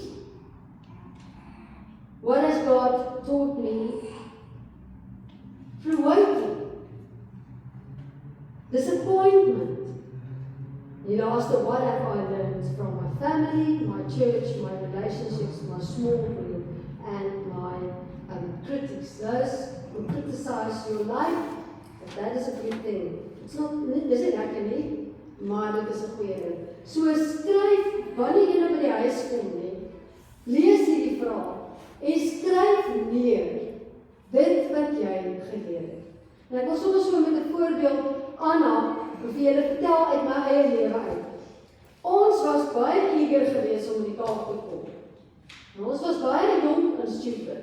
What has God taught me through waiting? Disappointment. You asked, what have I learned from my family, my church, my relationships, my small group, and my critics? Those who criticize your life, but that is a good thing. It's not, is it lekker? Maar dit is 'n goeie ding. So skryf, wanneer jy by die huis kom nie, lees hierdie vraag en skryf neer dit wat jy geleer het. En ek wil soms so met 'n voorbeeld aanhaal, of vir julle vertel uit my eie lewe uit. Ons was baie eager geweest om in die Kaap te kom. En ons was baie jong en stupid.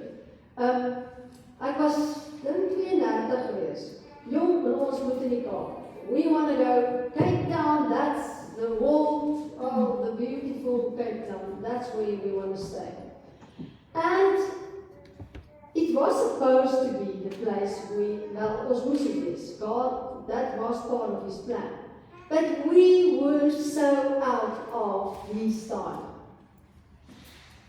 Ek was 32 geweest. Jong en ons moet in die Kaap. We want to go Cape Town, that's the wall, oh, the beautiful Cape Town, that's where we want to stay. And it was supposed to be the place ons moes wees. God, that was part of His plan. But we were so out of His time.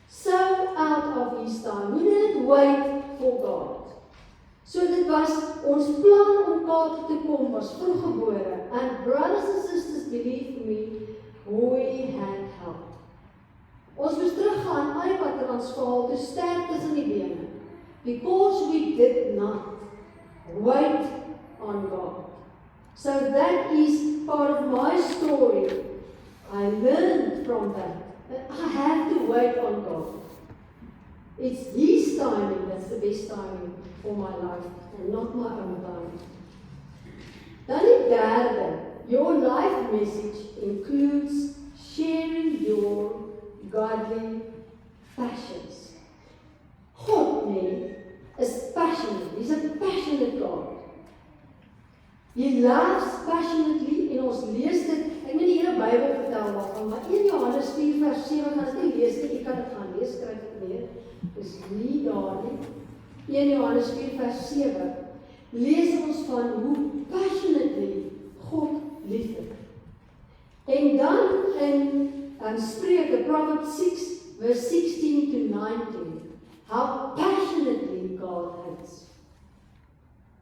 So out of His time. We didn't wait for God. So dit was, ons plan om Kaap te kom was vroeggebore. And brothers and sisters, believe me, we had help. Ons moes teruggaan, iPad Transvaal, te sterk tussen die bene. Because we did not wait on God. So that is part of my story. I learned from that I have to wait on God. It's His timing that's the best timing for my life and not my own time. Dan die derde, your life message includes sharing your godly passions. God is passionate. He's a passionate God. He loves passionately en ons lees dit. Ek moet die hele Bybel vertel waarvan, maar 1 Johannes 4 vers 7 gaan dit nie lees nie. Jy kan dit gaan lees, skryf dit neer. Dis nie daar nie. 1 Johannes 4 vers 7 lees ons van hoe passionately God liefhet. En dan in Spreuke, Proverbs 6, verse 16 to 19, how passionately God hates.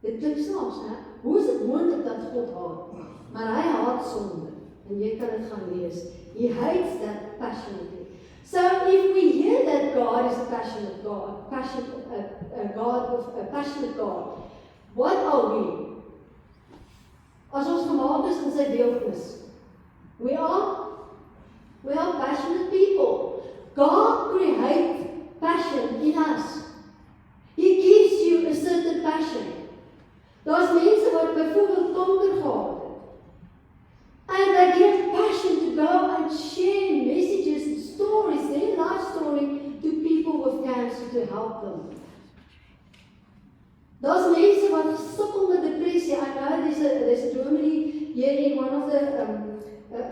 Dit klink snaaks, né? Hoe is dit moontlik dat God haat? Maar hy haat sonde. En jy kan dit gaan lees. He hates that passionately. So if we hear that God is a passionate God, a passionate God, what are we? As ons gemaak is in sy beeldnis, we are passionate people. God creates passion in us. He gives you a certain passion. Daar's mense wat byvoorbeeld kanker gehad het. And they get passion to go and share messages and stories, their life story, to people with cancer to help them. Daar's mense wat sukkel met depressie. I know there's a dominee here in one of the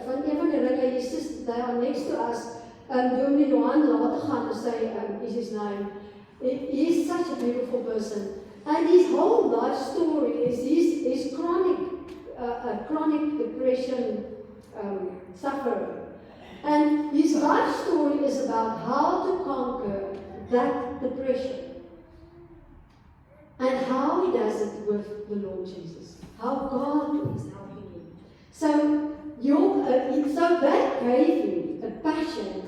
van een van die ringe, they are next to us. Dominee Johan later gaan en sê, is his name. He is such a beautiful person. And his whole life story is his chronic depression sufferer. And his life story is about how to conquer that depression. And how he does it with the Lord Jesus. How God is helping him. So that gave him a passion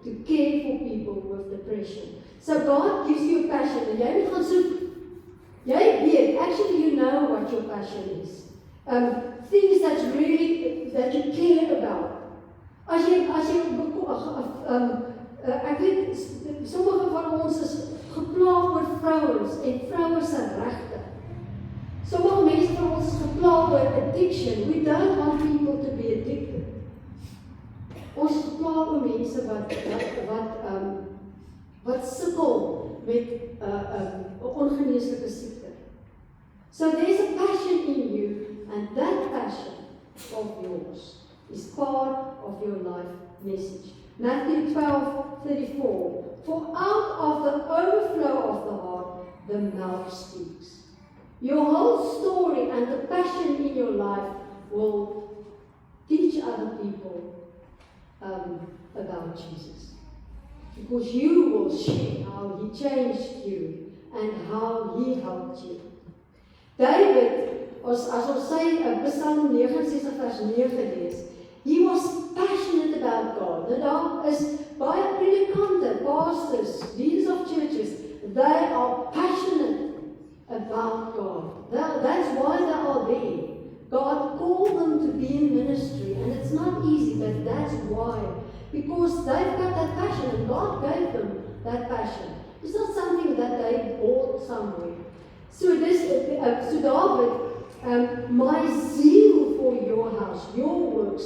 to care for people with depression. So God gives you a passion, and jy moet gaan soek. Jy weet, actually you know what your passion is. Things that you care about. As jy ek weet, sommige van ons is geplaag oor vrouens en vroue se regte. Sommige mense van ons is geplaag oor addiction. We don't want people to be addicted. Ons is geplaag oor mense wat sukkel met 'n ongeneeslike siekte. So there's a passion in you, and that passion of yours is part of your life message. Matthew 12:34. For out of the overflow of the heart, the mouth speaks. Your whole story and the passion in your life will teach other people about Jesus. Because you will share how he changed you and how he helped you. David, as ons sê Psalm 69 vers 9 lees, he was passionate about God. Nou daar is baie predikante, pastors, leaders of churches, they are passionate about God. That's why they are there. God called them to be in ministry, and it's not easy, but that's why. Because they've got that passion, and God gave them that passion. It's not something that they bought somewhere. So David, my zeal for your house, your works,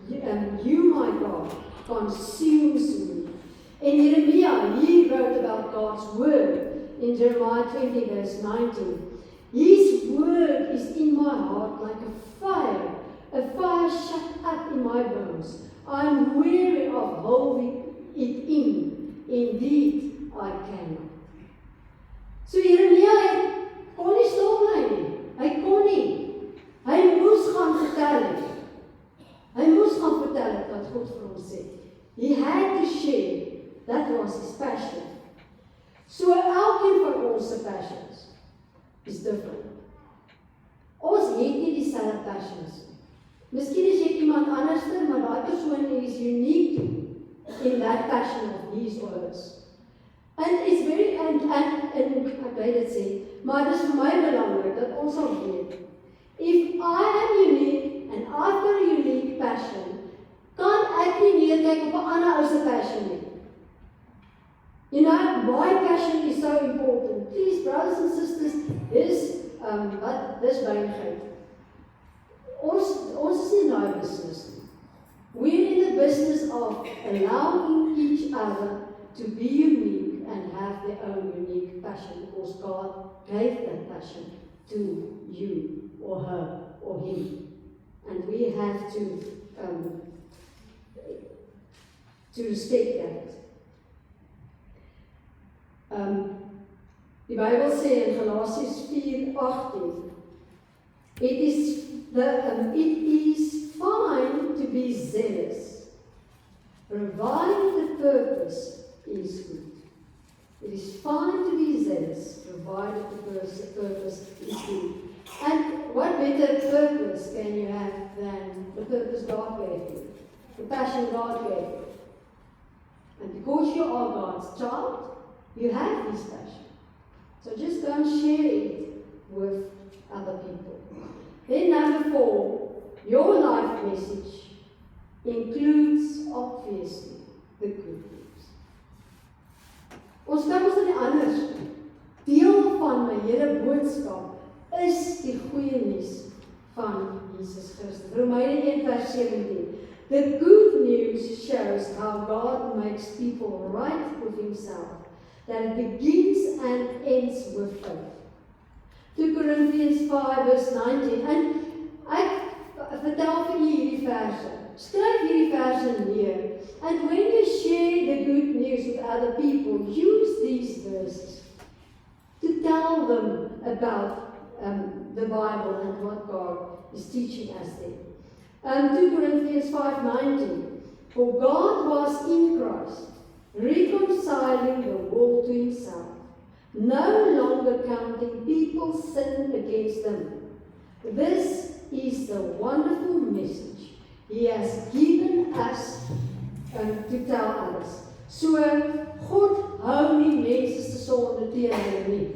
you, my God, consumes me. In Jeremiah, he wrote about God's word in Jeremiah 20, verse 19. His word is in my heart like a fire shut up in my bones. I'm weary of holding it in. Indeed, I cannot. So Jeremia kon nie stil bly nie. Hy kon nie. Hy moes gaan vertel het. Hy moes gaan vertel het wat God vir hom sê. He had to share. That was his passion. So elkeen van ons se passions is different. Ons het nie dieselfde passions nie. Miskien is jy iemand anderste, maar daai persoon is unique in that passion of his or hers. And it's very, and ek weet dit sê, maar dit is vir my belangrik dat ons sal weet, if I am unique and I've got a unique passion, kan ek nie neerkyk op 'n ander ou se passion nie. You know, my passion is so important. Please, brothers and sisters, dis wynigheid. Ons is nie in daai business nie. We're in the business of allowing each other to be unique and have their own unique passion, because God gave that passion to you or her or him. And we have to respect that. Die Bybel sê in Galasiërs 4:18, it is fine to be zealous, providing the purpose is good. It is fine to be zealous, provided the purpose is good. And what better purpose can you have than the purpose God gave you, the passion God gave you? And because you are God's child, you have this passion. So just go and share it with other people. Then number 4, your life message includes, obviously, the good news. Ons kan ons nie anders doen. Deel van my hele boodskap is die goeie nuus van Jesus Christus. Romeine 1 vers 17. The good news shows how God makes people right with himself, that it begins and ends with faith. 2 Corinthians 5 verse 19. En ek vertel vir julle hierdie verse. Skryf hierdie verse neer. And when you share the good news with other people, use these verses to tell them about the Bible and what God is teaching us there. 2 Corinthians 5:19. For God was in Christ, reconciling the world to himself, no longer counting people's sin against them. This is the wonderful message he has given us to tell others. So, God hou nie mense se sonde teen hulle nie.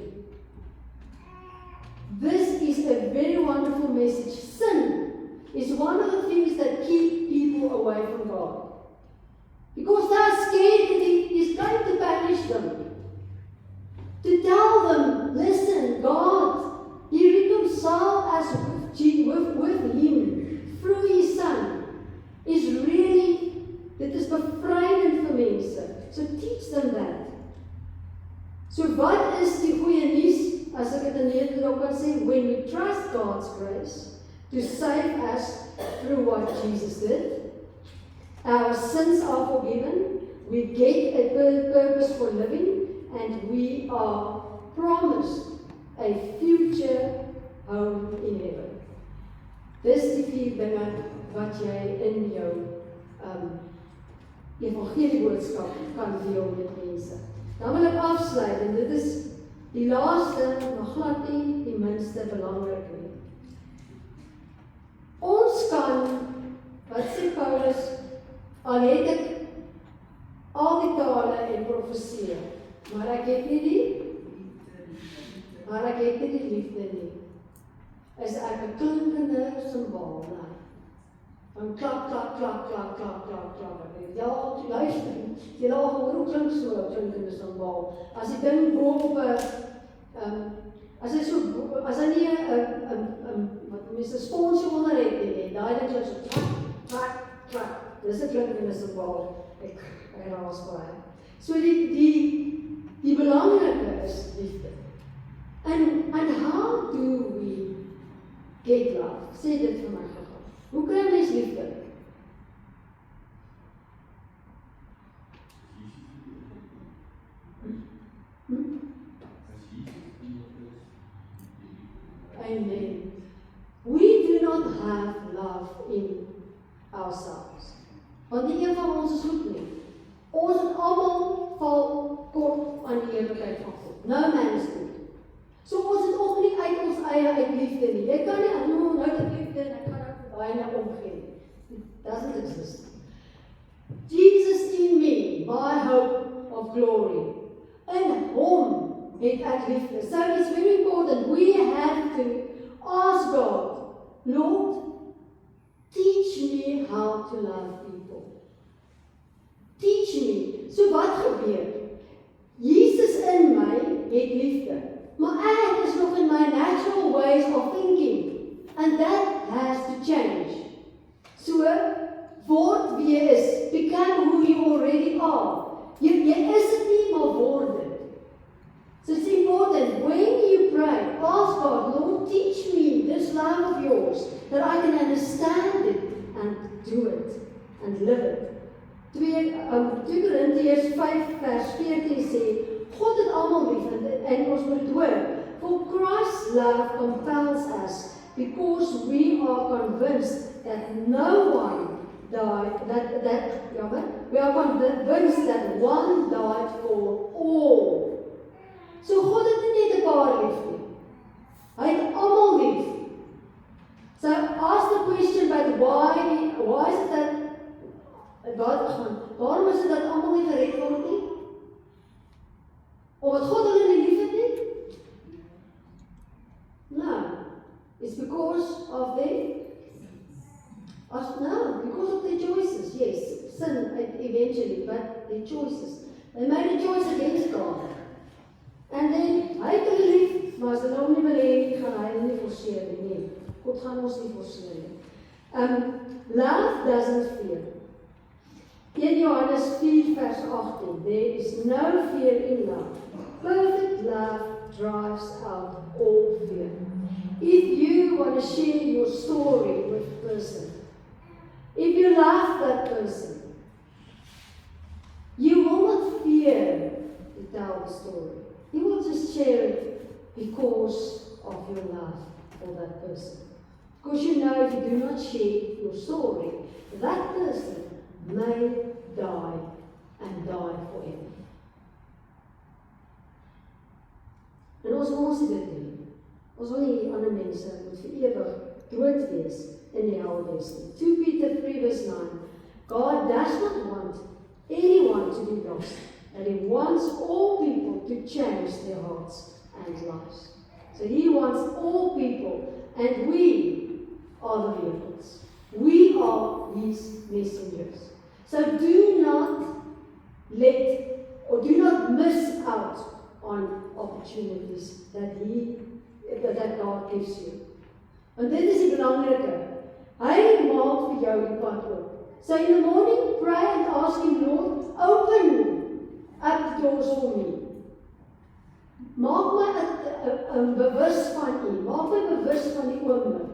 This is a very wonderful message. Sin is one of the things that keep people away from God. Because they are scared that he is going to punish them. To tell them, listen, God, he reconciled us with him through his Son, is really, dit is bevrydend vir mense. So teach them that. So wat is die goeie nuus, as ek dit in Nederland kan sê, when we trust God's grace to save us through what Jesus did, our sins are forgiven, we get a purpose for living, and we are promised a future home in heaven. Dis die 4 dinge wat jy in jou evangelie boodskap kan deel met mense. Dan wil ek afsluit, en dit is die laaste, maar glad nie die minste belangrik nie. Ons kan, wat sê Paulus, al het ek al die tale en profeseer, maar ek het nie die liefde nie. Is ek 'n klinkende simbool, van klap, klap, klap, klap, klap, klap, klap. Ja, luister, jy al gehoor hoe klink so 'n klinkende simbool. As die ding bo op 'n as hy nie 'n wat mense sponsie onder het nie, daai ding klink so klap, klap, klap. Dis 'n klinkende simbool. Ek raas baie. So die belangrike is liefde. And how do we get love? Sê dit vir my gou. Hoe kry mens liefde? Amen. We do not have love in ourselves. Want nie een van ons is goed nie. Ons het almal val kort aan die heerlikheid van God. No man is good. So ons het ook nie uit ons eie uit liefde nie. Jy kan nie nou te liefde en ek gaan ek baie na omgee. It doesn't exist. Jesus in me, my hope of glory. In hom het ek liefde. So it's very important. We have to ask God, Lord, teach me how to love people. Teach me. So wat gebeur? Jesus in my het liefde. Maar ek is nog in my natural ways of thinking. And that has to change. So, word wie jy is. Become who you already are. Jy is het nie, maar word het. So it's important, when you pray, ask God, Lord, teach me this love of yours, that I can understand it and do it and live it. 2 Korintiërs 5 vers 14 sê, God het almal lief en ons moet hoor. For Christ's love compels us because we are convinced that no one died, we are convinced that one died for all. So God het nie net 'n paar lief nie. Hy het almal lief. So ask the question, but why is it that waarom is dit dat almal nie gered word nie? Omdat God hulle nie lief het nie? No. It's because of because of their choices. Yes, sin eventually, but their choices. They made a choice against God. And then, hy het hulle lief, maar as hulle hom nie wil hê, gaan hy hulle nie forceer nie. Nee, God gaan ons nie forceer nie. Love doesn't fear. 1 Johannes 4 vers 18. There is no fear in love. Perfect love drives out all fear. If you want to share your story with a person, if you love that person, you will not fear to tell the story. You will just share it because of your love for that person. Because you know if you do not share your story, that person may die and die forever. En ons wil dit nie. Ons wil nie ander mense moet vir ewig dood wees in die hel wees nie. 2 Peter 3 verse 9. God does not want anyone to be lost, and He wants all people to change their hearts and lives. So He wants all people, and we are the vehicles. We are His messengers. So do not do not miss out on opportunities that God gives you. Want dit is die belangrike. Hy maak vir jou die pad oop. So in the morning, pray and ask Him, Lord, open up the doors for me. Maak my bewus van U. Maak my bewus van die oomblik.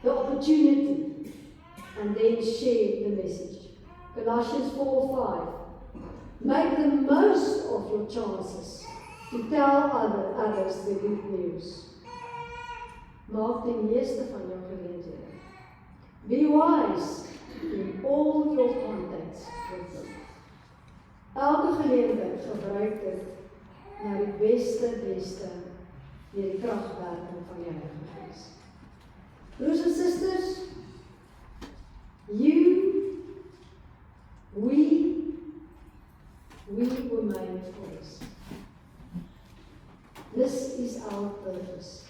The opportunity. And then share the message. Colossians 4:5. Make the most of your chances to tell others the good news. Maak die meeste van jou geleenthede. Be wise in all your contacts with them. Elke geleentheid gebruik dit na die beste deur die kragwerking van die Heilige Gees. Broers en susters, we were made for this. This is our purpose.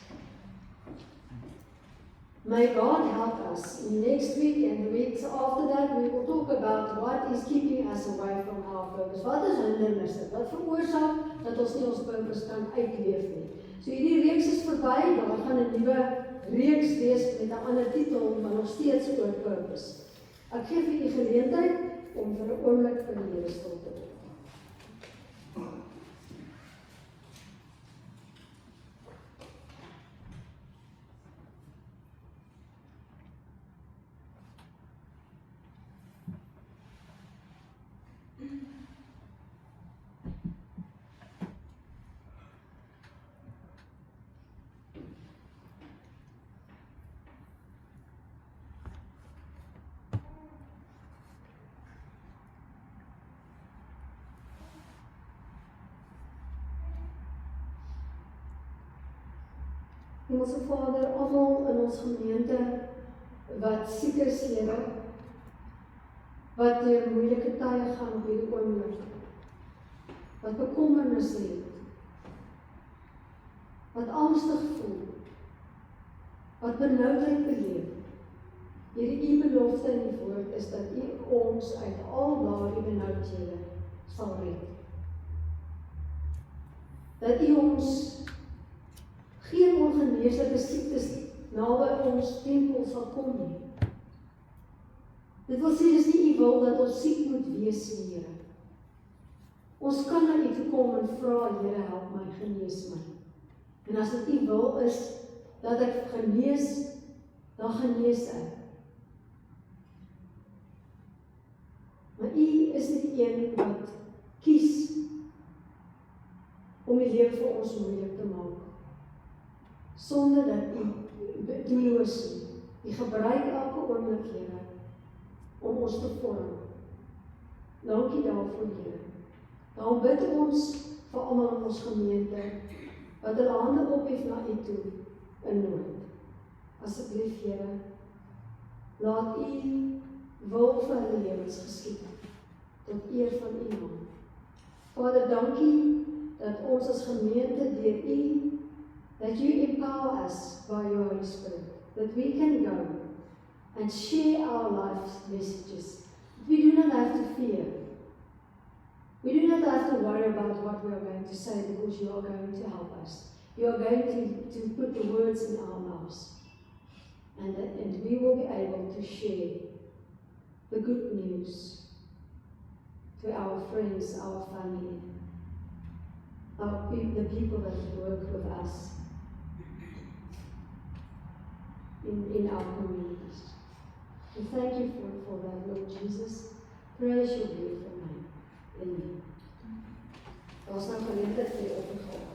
May God help us. Next week and the weeks after that, we will talk about what is keeping us away from our purpose. Wat is hindernisse? Wat veroorsaak dat ons nie ons purpose kan uitleef nie? So hierdie reeks is verby, daar gaan 'n nuwe reeks wees met 'n ander titel, maar nog steeds oor purpose. Ek gee vir u geleentheid om vir 'n oomblik vir die Here stil te word. Hemelse Vader, almal in ons gemeente wat siek is, Here, wat deur moeilike tye gaan op hierdie oomblik, wat bekommernisse het, wat angstig voel, wat benoudheid beleef. Here, U belofte in die woord is dat U ons uit al daardie benoudhede sal red. Dat U ons geen ongeneeslike siektes naby ons tempel sal kom nie. Dit wil sê, dis nie U wil dat ons siek moet wees, Here. Ons kan na U toe kom en vra, Here, help my, genees my. En as dit U wil is, dat ek genees, dan genees ek. Maar U is die een wat kies om die lewe vir ons moeilik te maak, sonder dat U doelloos nie. U gebruik elke oomblik, Here, om ons te vorm. Dankie daarvoor, Here. Dan bid ons vir almal in ons gemeente, wat hulle hande ophef na U toe in nood. Asseblief, Here, laat U wil vir hulle lewens geskied, tot eer van U naam. Vader, dankie dat ons as gemeente deur U, that you empower us by your Holy Spirit, that we can go and share our life's messages. We do not have to fear. We do not have to worry about what we are going to say, because you are going to help us. You are going to put the words in our mouths. And we will be able to share the good news to our friends, our family, the people that work with us in our communities. We thank you for that, Lord Jesus. Praise your beautiful name. Amen. Daar's nou geleentheid vir die offergawe.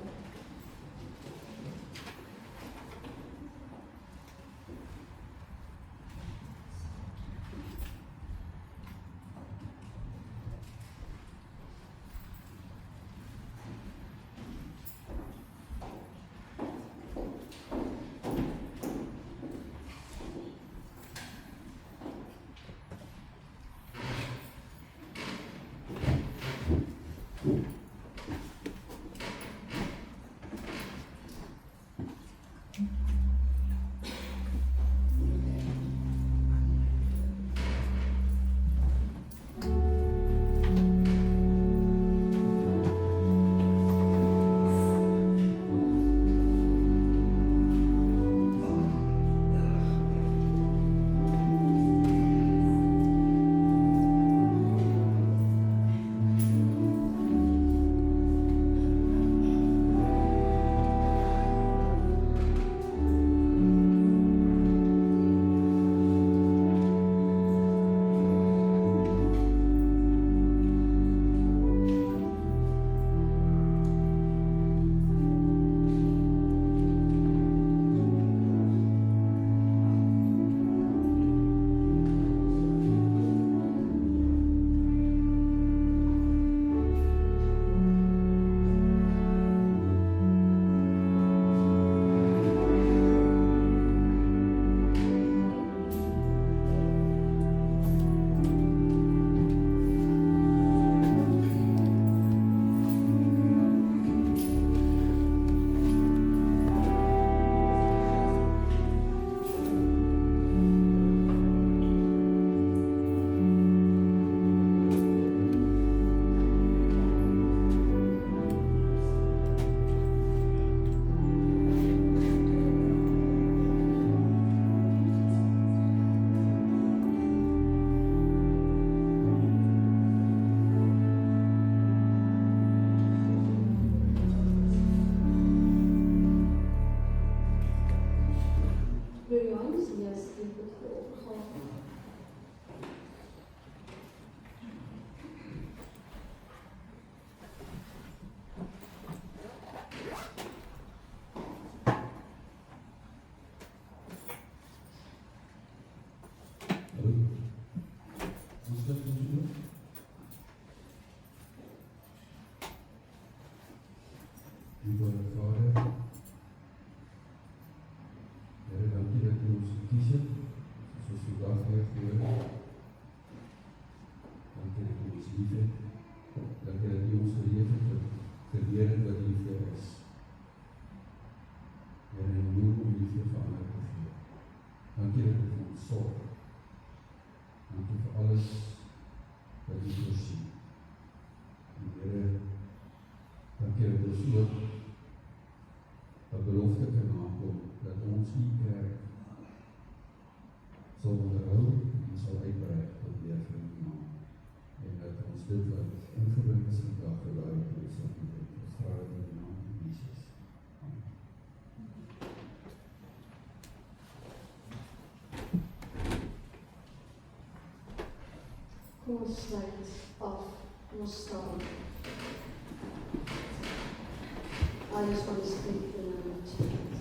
Liewe Vader, Here, dankie dat U ons gekies het, soos U vandag weer gehoor het. Dankie dat U ons lief het. Dankie dat U ons geleef het, geleer het wat liefde is. Here, en hoe om liefde vir ander te gee. Dankie dat U vir ons sorg. Dankie vir alles wat U voorsien. En Here, dankie dat ons ook 'n belofte kan nakom, dat ons U kerk sal onderhou en sal uitbrei tot eer van U naam. En dat ons dit wat ingebring is in dag geloof ons sal doen. Ons vra dit in die naam van Jesus. Amen. Kom ons sluit af, kom ons staan. I just want to speak the name of Jesus.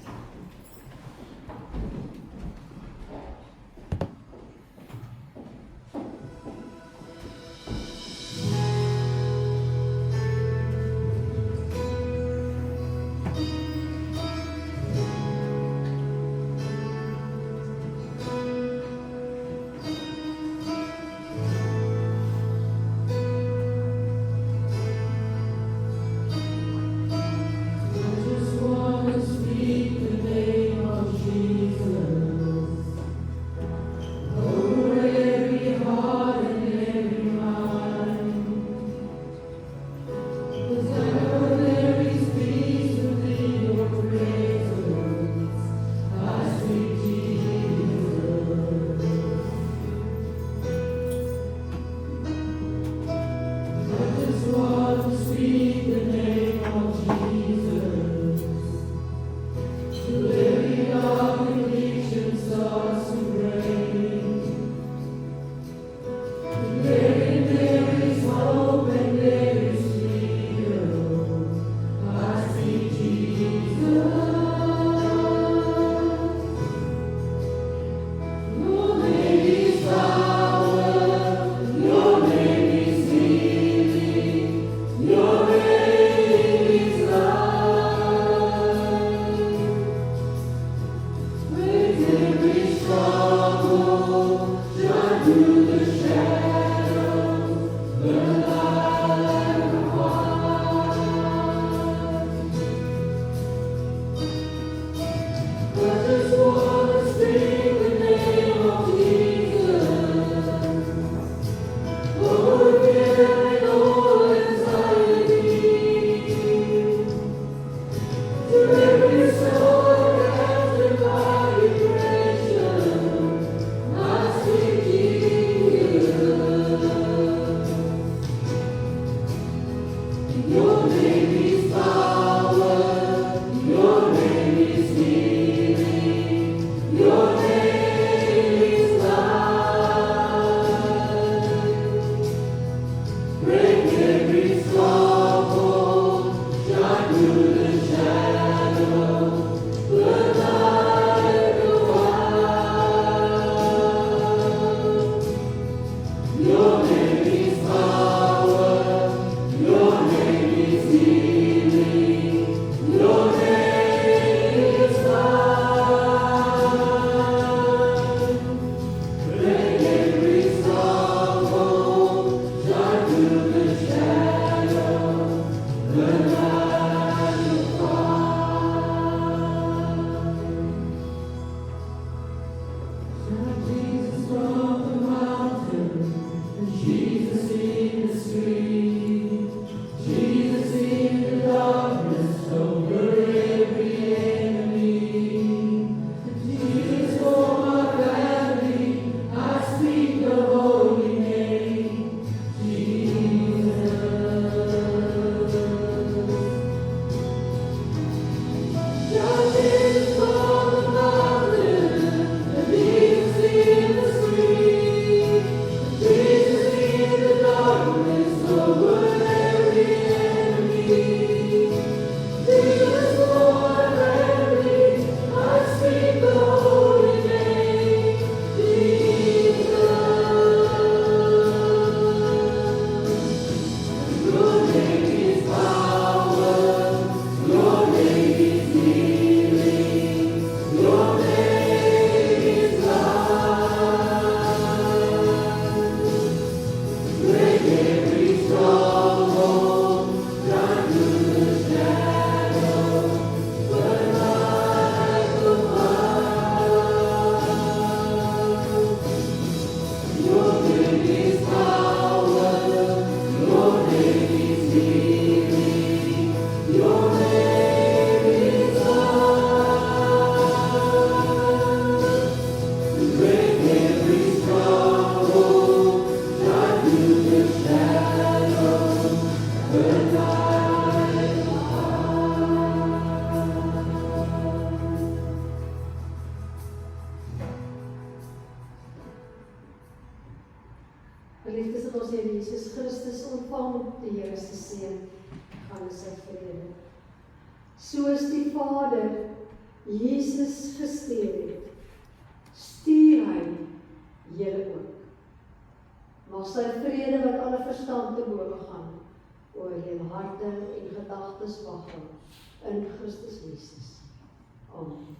Geliefdes in ons Here Jesus Christus, ontvang die Here se seën, gaan in sy vrede. Soos die Vader Jesus gestuur het, stuur hy julle ook. Mag sy vrede wat alle verstand te bowe gaan, oor julle harte en gedagtes wag hou, in Christus Jesus. Amen.